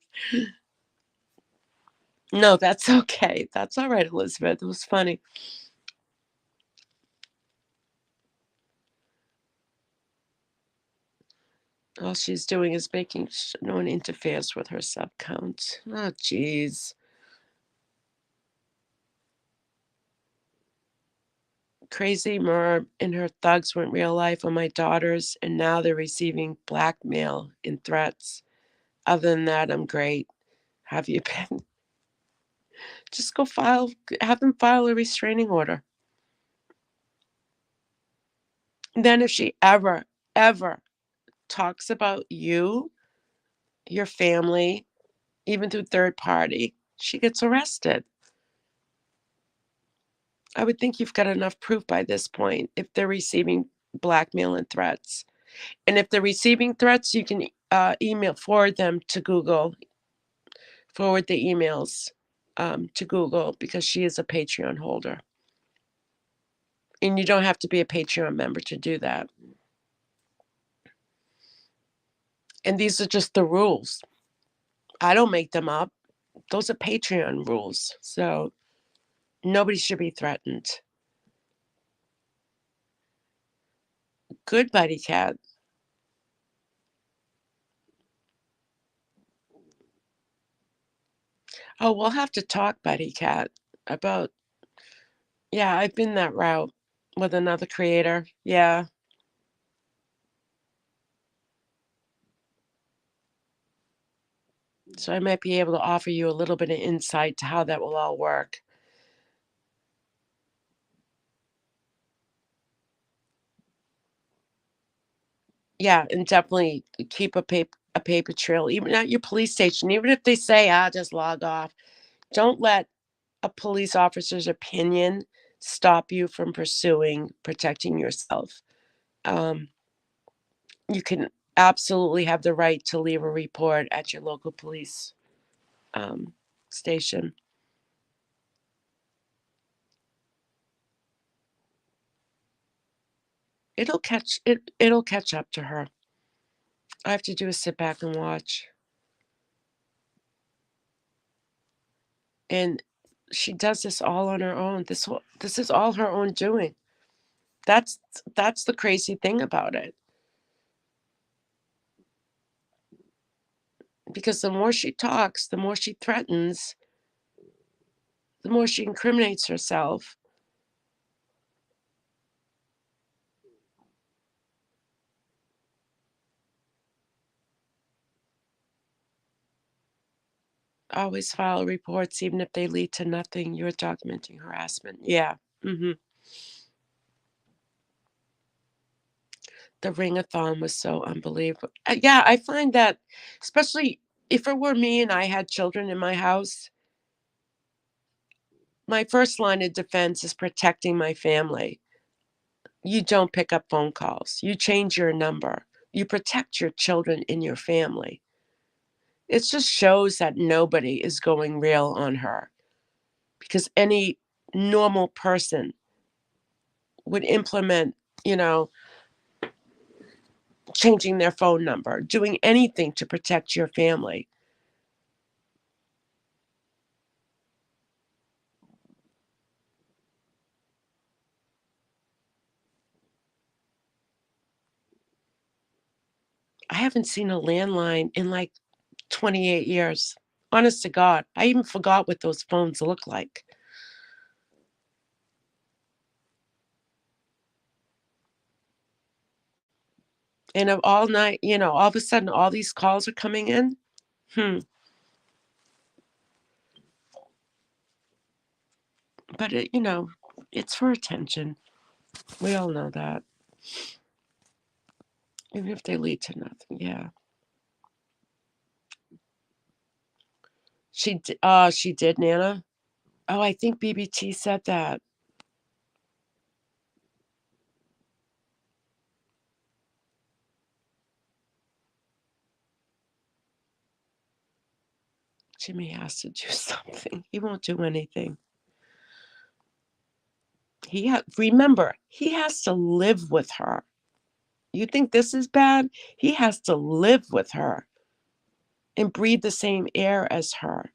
No, that's okay. That's all right, Elizabeth. It was funny. All she's doing is making no one interferes with her sub count. Oh, jeez. Crazy Merb and her thugs went real life on my daughters, and now they're receiving blackmail and threats. Other than that, I'm great. Have you been? Just go have them file a restraining order. And then if she ever talks about you, your family, even through third party, she gets arrested. I would think you've got enough proof by this point if they're receiving blackmail and threats. And if they're receiving threats, you can forward them to Google, forward the emails to Google, because she is a Patreon holder. And you don't have to be a Patreon member to do that. And these are just the rules. I don't make them up. Those are Patreon rules. So nobody should be threatened. Good, Buddy Cat. Oh, we'll have to talk, Buddy Cat, about, yeah, I've been that route with another creator. Yeah. So I might be able to offer you a little bit of insight to how that will all work. Yeah, and definitely keep a paper trail, even at your police station. Even if they say, just log off. Don't let a police officer's opinion stop you from protecting yourself. Um, you can absolutely have the right to leave a report at your local police um, station. It'll catch up to her. All I have to do is sit back and watch. And she does this all on her own. This is all her own doing. That's that's the crazy thing about it. Because the more she talks, the more she threatens, the more she incriminates herself. Always file reports, even if they lead to nothing. You're documenting harassment. Yeah. Hmm. The ring-a-thon was so unbelievable. Yeah, I find that, especially if it were me and I had children in my house, my first line of defense is protecting my family. you don't pick up phone calls. You change your number. You protect your children and your family. It just shows that nobody is going real on her, because any normal person would implement, you know, changing their phone number, doing anything to protect your family. I haven't seen a landline in like 28 years. Honest to God, I even forgot what those phones look like. And of all night, all of a sudden, all these calls are coming in. Hmm. But it's for attention. We all know that. Even if they lead to nothing. Yeah. She did, Nana. Oh, I think BBT said that. Jimmy has to do something. He won't do anything. Remember, he has to live with her. You think this is bad? He has to live with her and breathe the same air as her.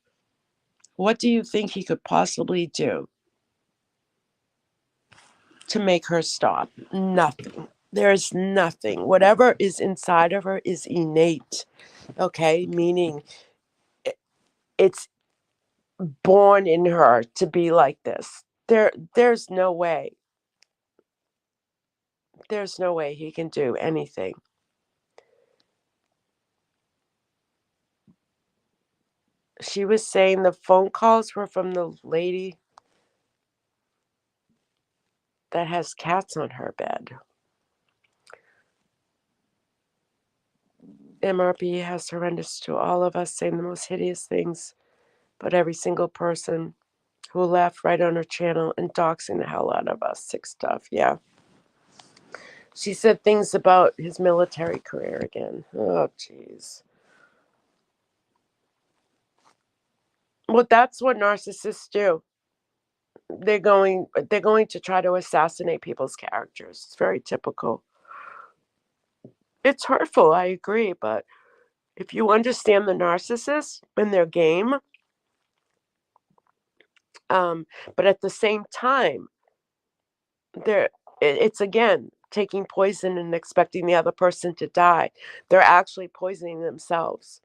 What do you think he could possibly do to make her stop? Nothing. There's nothing. Whatever is inside of her is innate, okay? Meaning it's born in her to be like this. There's no way. There's no way he can do anything. She was saying the phone calls were from the lady that has cats on her bed. MRB has horrendous to all of us, saying the most hideous things, but every single person who laughed right on her channel and doxing the hell out of us. Sick stuff, yeah. She said things about his military career again. Oh, jeez. Well, that's what narcissists do. They're going to try to assassinate people's characters. It's very typical. It's hurtful, I agree, but if you understand the narcissist and their game, but at the same time, they're it's again taking poison and expecting the other person to die. They're actually poisoning themselves.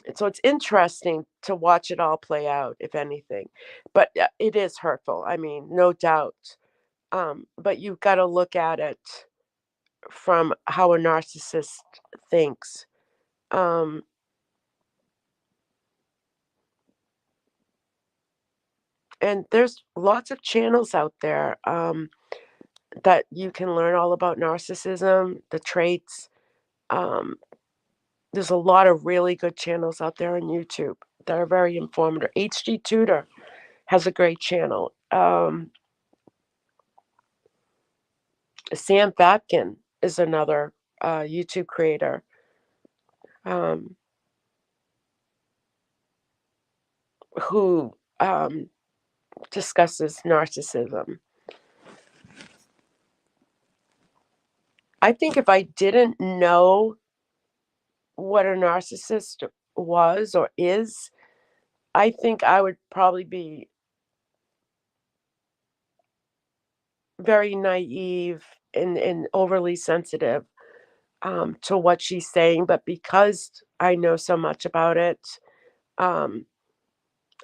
And so it's interesting to watch it all play out, if anything. But it is hurtful. I mean, no doubt. But you've got to look at it from how a narcissist thinks. Um, and there's lots of channels out there that you can learn all about narcissism, the traits. Um, there's a lot of really good channels out there on YouTube that are very informative. HG Tutor has a great channel. Sam Batkin is another YouTube creator um, who discusses narcissism. I think if I didn't know what a narcissist was or is, I think I would probably be very naive and overly sensitive to what she's saying. But because I know so much about it, um,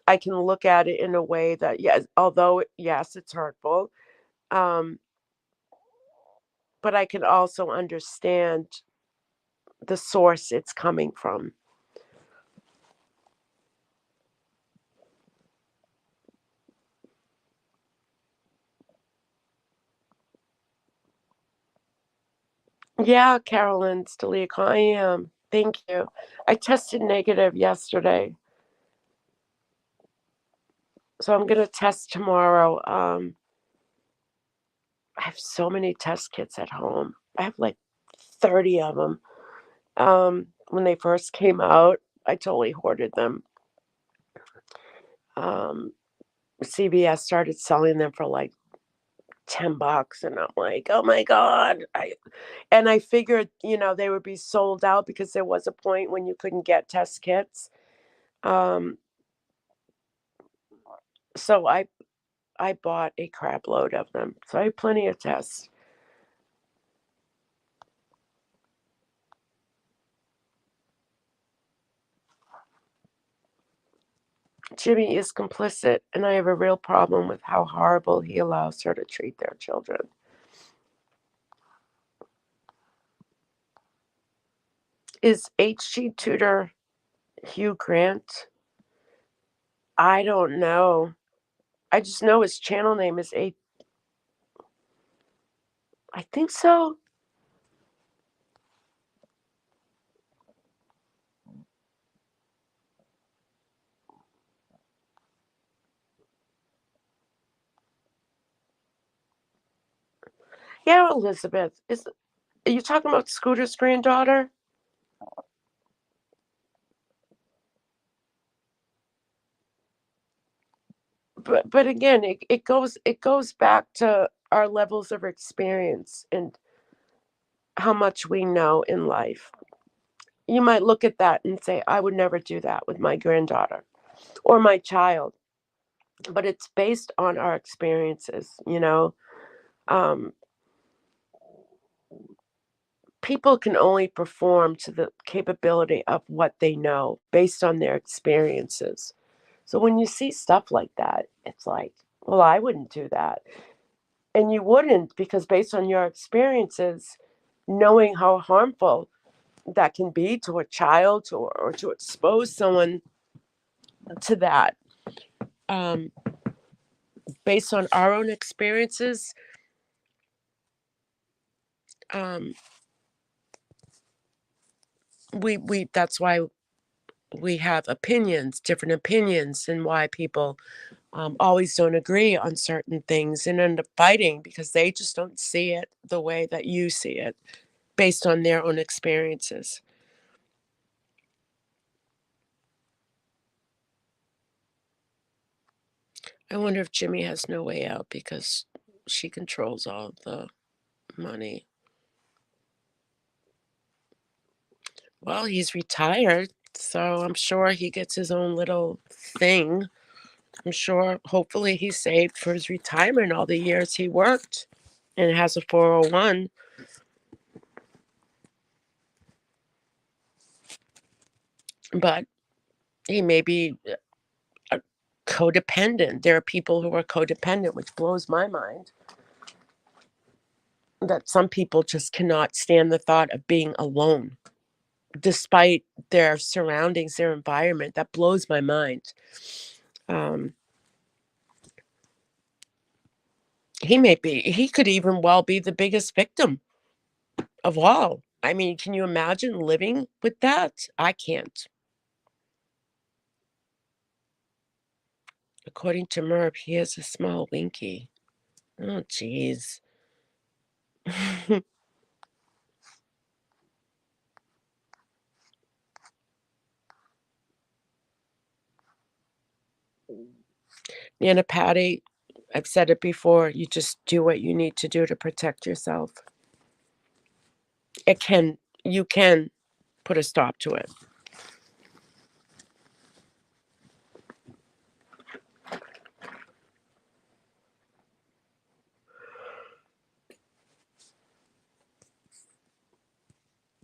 I can look at it in a way that, yes, although, yes, it's hurtful, um, but I can also understand the source it's coming from. Yeah, Carolyn Staliak, I am. Thank you. I tested negative yesterday, so I'm going to test tomorrow. have so many test kits at home. I have like 30 of them. When they first came out, I totally hoarded them. Um, CVS started selling them for like $10 and I'm like, "Oh my god." I figured, they would be sold out because there was a point when you couldn't get test kits. Um, so I bought a crap load of them. So I have plenty of tests. Jimmy is complicit, and I have a real problem with how horrible he allows her to treat their children. Is HG Tutor Hugh Grant? I don't know. I just know his channel name is I think so. Yeah, Elizabeth. Are you talking about Scooter's granddaughter? But again, it goes back to our levels of experience and how much we know in life. You might look at that and say, I would never do that with my granddaughter or my child, but it's based on our experiences. Um, People can only perform to the capability of what they know based on their experiences. So when you see stuff like that, it's like, well, I wouldn't do that. And you wouldn't because based on your experiences, knowing how harmful that can be to a child or to expose someone to that, um, based on our own experiences, um, we that's why we have opinions, different opinions, and why people always don't agree on certain things and end up fighting because they just don't see it the way that you see it based on their own experiences. I wonder if Jimmy has no way out because she controls all the money. Well, he's retired, so I'm sure he gets his own little thing. I'm sure, hopefully, he saved for his retirement all the years he worked and has a 401. But he may be a codependent. There are people who are codependent, which blows my mind. That some people just cannot stand the thought of being alone despite their surroundings, their environment. That blows my mind. Um, he could even well be the biggest victim of all. I mean, can you imagine living with that? I can't. According to Merv, he has a small winky. Oh, jeez. Nana Patty, I've said it before, you just do what you need to do to protect yourself. You can put a stop to it.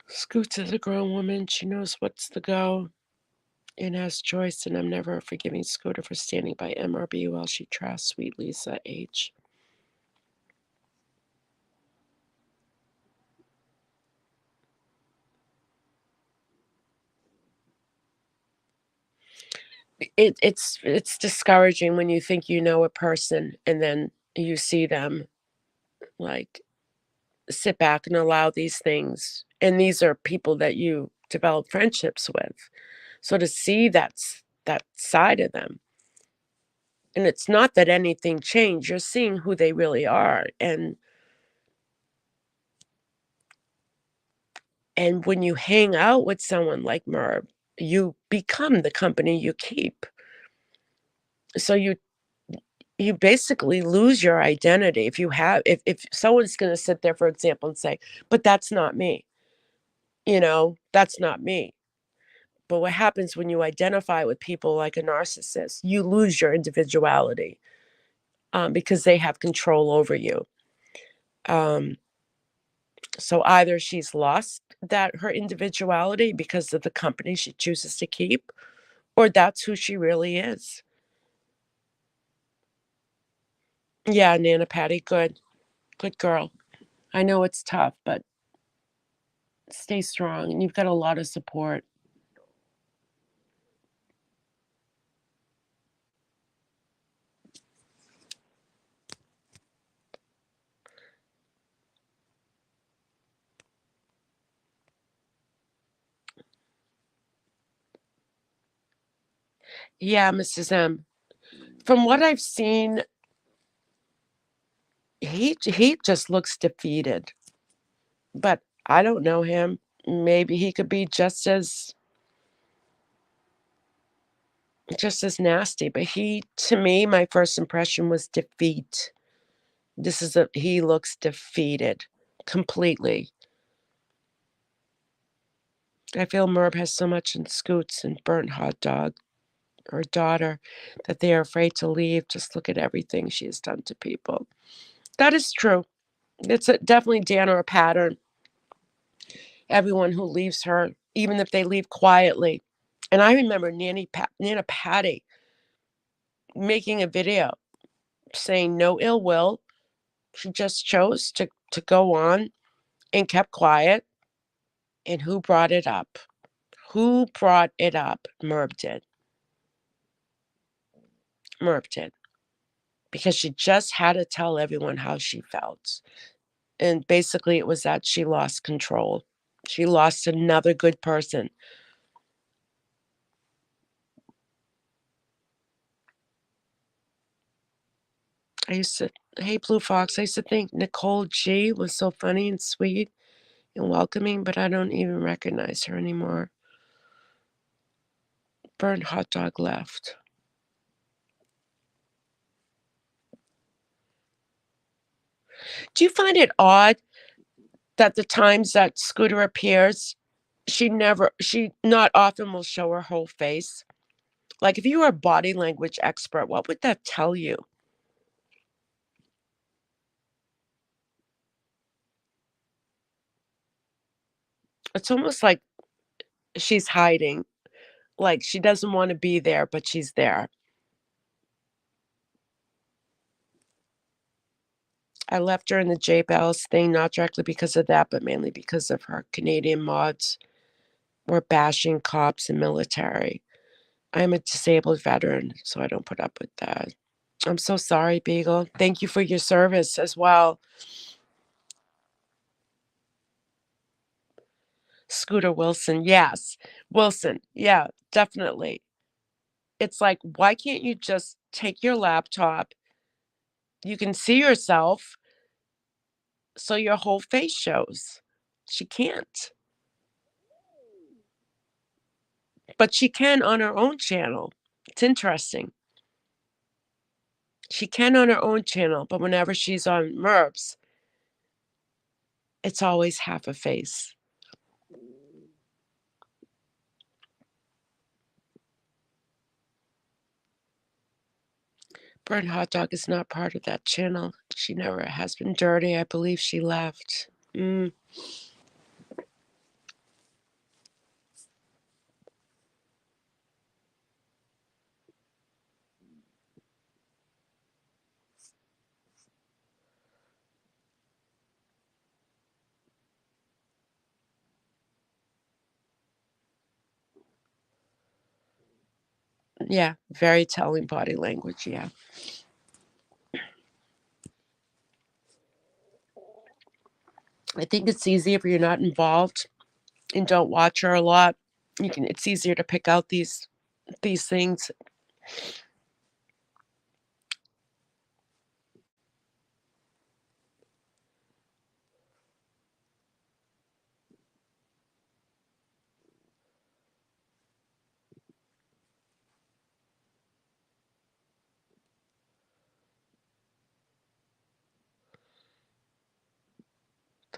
Scoots is a grown woman. She knows what's the go and has choice, and I'm never forgiving Scooter for standing by MRB while she trusts sweet Lisa H. It's discouraging when you think you know a person and then you see them like sit back and allow these things, and these are people that you develop friendships with. So to see that side of them, and it's not that anything changed, you're seeing who they really are, and And when you hang out with someone like Merv, you become the company you keep. So you basically lose your identity if someone's going to sit there, for example, and say, but that's not me, that's not me. But what happens when you identify with people like a narcissist, you lose your individuality, because they have control over you. um, so either she's lost that her individuality because of the company she chooses to keep, or that's who she really is. Yeah, Nana Patty, good girl. I know it's tough, but stay strong, and you've got a lot of support. Yeah, Mrs. M. From what I've seen, he just looks defeated. But I don't know him. Maybe he could be just as nasty. But to me, my first impression was defeat. He looks defeated completely. I feel Merv has so much in Scoots and Burnt Hot Dog, her daughter, that they are afraid to leave. Just look at everything she has done to people. That is true. It's definitely Dan or a pattern. Everyone who leaves her, even if they leave quietly. And I remember Nana Patty making a video saying no ill will. She just chose to go on and kept quiet. And who brought it up? Who brought it up? Merv did. Merv did. Because she just had to tell everyone how she felt. And basically, it was that she lost control. She lost another good person. Hey, Blue Fox, I used to think Nicole G was so funny and sweet and welcoming, but I don't even recognize her anymore. Burnt Hot Dog left. Do you find it odd that the times that Scooter appears, she not often will show her whole face? Like, if you were a body language expert, what would that tell you? It's almost like she's hiding, like she doesn't want to be there, but she's there. I left her in the J Bells thing, not directly because of that, but mainly because of her Canadian mods were bashing cops and military. I'm a disabled veteran, so I don't put up with that. I'm so sorry, Beagle. Thank you for your service as well. Scooter Wilson, yes. Wilson, yeah, definitely. It's like, why can't you just take your laptop? You can see yourself, so your whole face shows. She can't, but she can on her own channel. It's interesting. She can on her own channel, but whenever she's on Merv's, it's always half a face. Burnt Hot Dog is not part of that channel. She never has been dirty. I believe she left. Mm, yeah, very telling body language. Yeah. I think it's easy if you're not involved and don't watch her a lot. It's easier to pick out these things.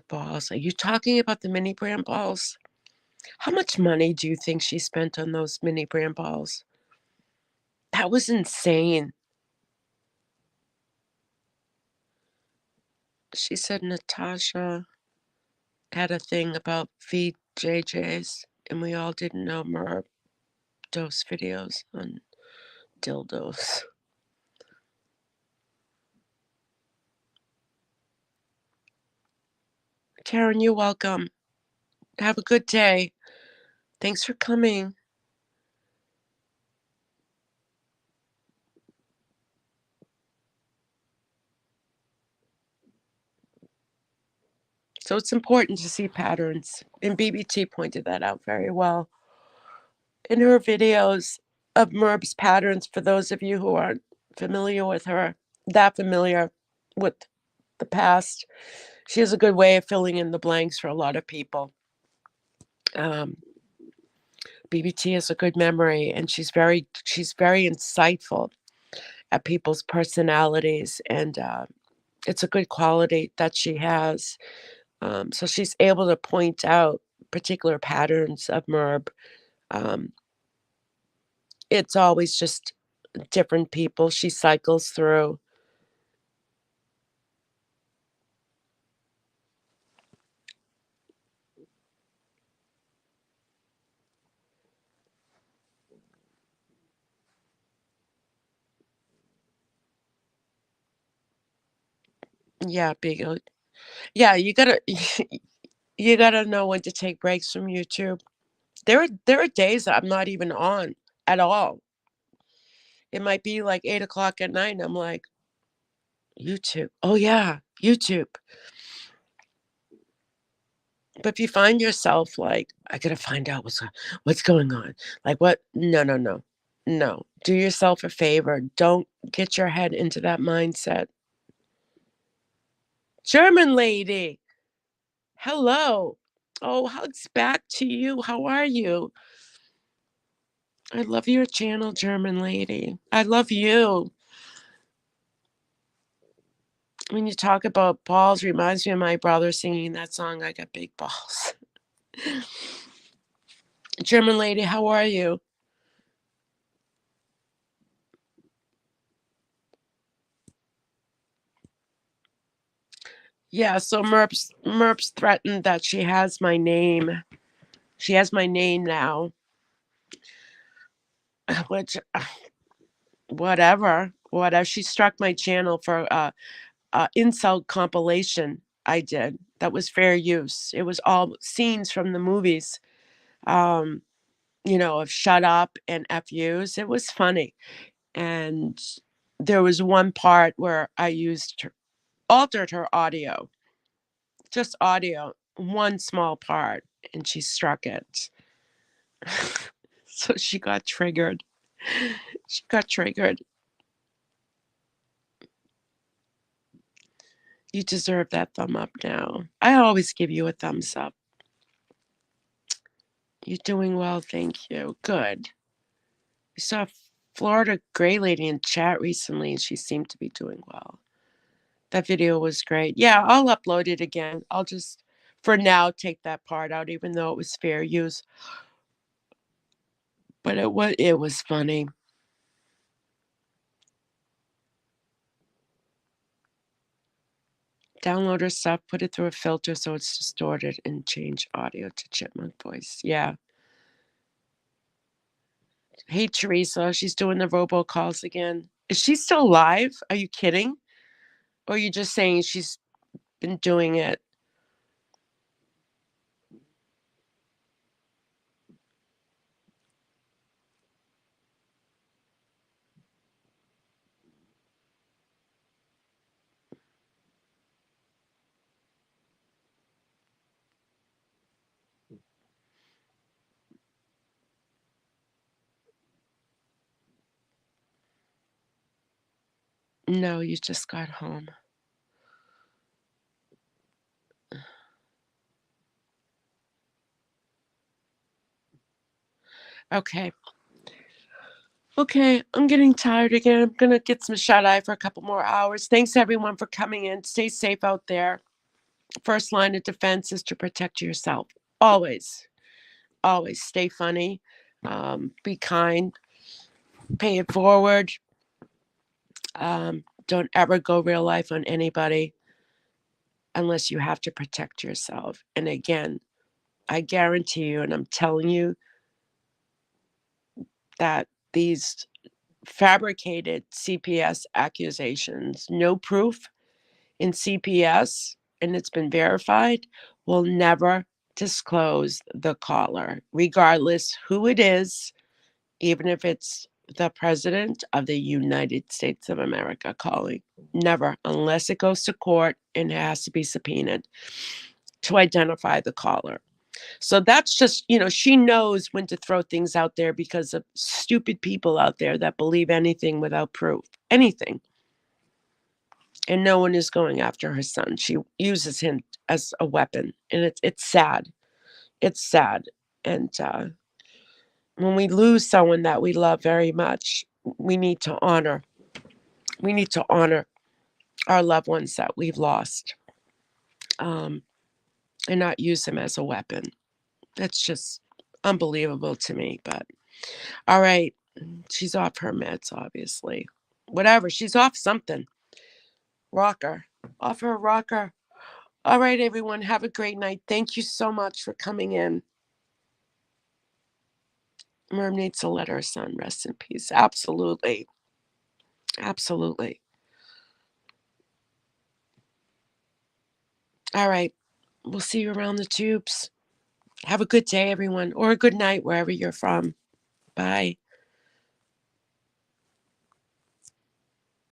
balls. Are you talking about the mini brand balls? How much money do you think she spent on those mini brand balls? That was insane. She said Natasha had a thing about VJJs, and we all didn't know Merb dose videos on dildos. Karen, you're welcome. Have a good day. Thanks for coming. So it's important to see patterns, and BBT pointed that out very well in her videos of Merb's patterns. For those of you who aren't familiar with her, that familiar with the past, she has a good way of filling in the blanks for a lot of people. BBT has a good memory, and she's very insightful at people's personalities, and it's a good quality that she has. So she's able to point out particular patterns of Merb. Um, it's always just different people she cycles through. Yeah, big. Yeah, you gotta you gotta know when to take breaks from YouTube. There are days that I'm not even on at all. It might be like 8 o'clock at night, and I'm like, YouTube. Oh yeah, YouTube. But if you find yourself like, I gotta find out what's going on. Like what? No, no, no. No. Do yourself a favor. Don't get your head into that mindset. German lady. Hello. Oh, hugs back to you. How are you? I love your channel, German lady. I love you. When you talk about balls, reminds me of my brother singing that song, I Got Big Balls. German lady, how are you? Yeah, so Merp's threatened that she has my name. She has my name now, which whatever. She struck my channel for insult compilation I did. That was fair use. It was all scenes from the movies, um, of shut up and FUs. It was funny. And there was one part where I altered her audio, just audio, one small part, and she struck it. So she got triggered. She got triggered. You deserve that thumb up now. I always give you a thumbs up. You're doing well, thank you. Good. We saw a Florida Gray Lady in chat recently, and she seemed to be doing well. That video was great. Yeah, I'll upload it again. I'll just, for now, take that part out, even though it was fair use. But it was funny. Download her stuff, put it through a filter so it's distorted, and change audio to chipmunk voice. Yeah. Hey, Teresa, she's doing the robocalls again. Is she still live? Are you kidding? Or are you just saying she's been doing it? No, you just got home. Okay. Okay, I'm getting tired again. I'm going to get some shut eye for a couple more hours. Thanks, everyone, for coming in. Stay safe out there. First line of defense is to protect yourself. Always, always stay funny, be kind, pay it forward. Don't ever go real life on anybody unless you have to protect yourself. And again, I guarantee you, and I'm telling you, that these fabricated CPS accusations, no proof in CPS, and it's been verified, will never disclose the caller, regardless who it is, even if it's the president of the United States of America calling. Never, unless it goes to court and it has to be subpoenaed to identify the caller. So that's just, she knows when to throw things out there because of stupid people out there that believe anything without proof. Anything. And no one is going after her son. She uses him as a weapon. And it's sad. It's sad. And when we lose someone that we love very much, we need to honor. We need to honor our loved ones that we've lost, and not use them as a weapon. That's just unbelievable to me. But all right, she's off her meds, obviously. Whatever, she's off something. Rocker. Off her rocker. All right, everyone, have a great night. Thank you so much for coming in. Merm needs to let her son rest in peace. Absolutely. Absolutely. All right. We'll see you around the tubes. Have a good day, everyone, or a good night wherever you're from. Bye.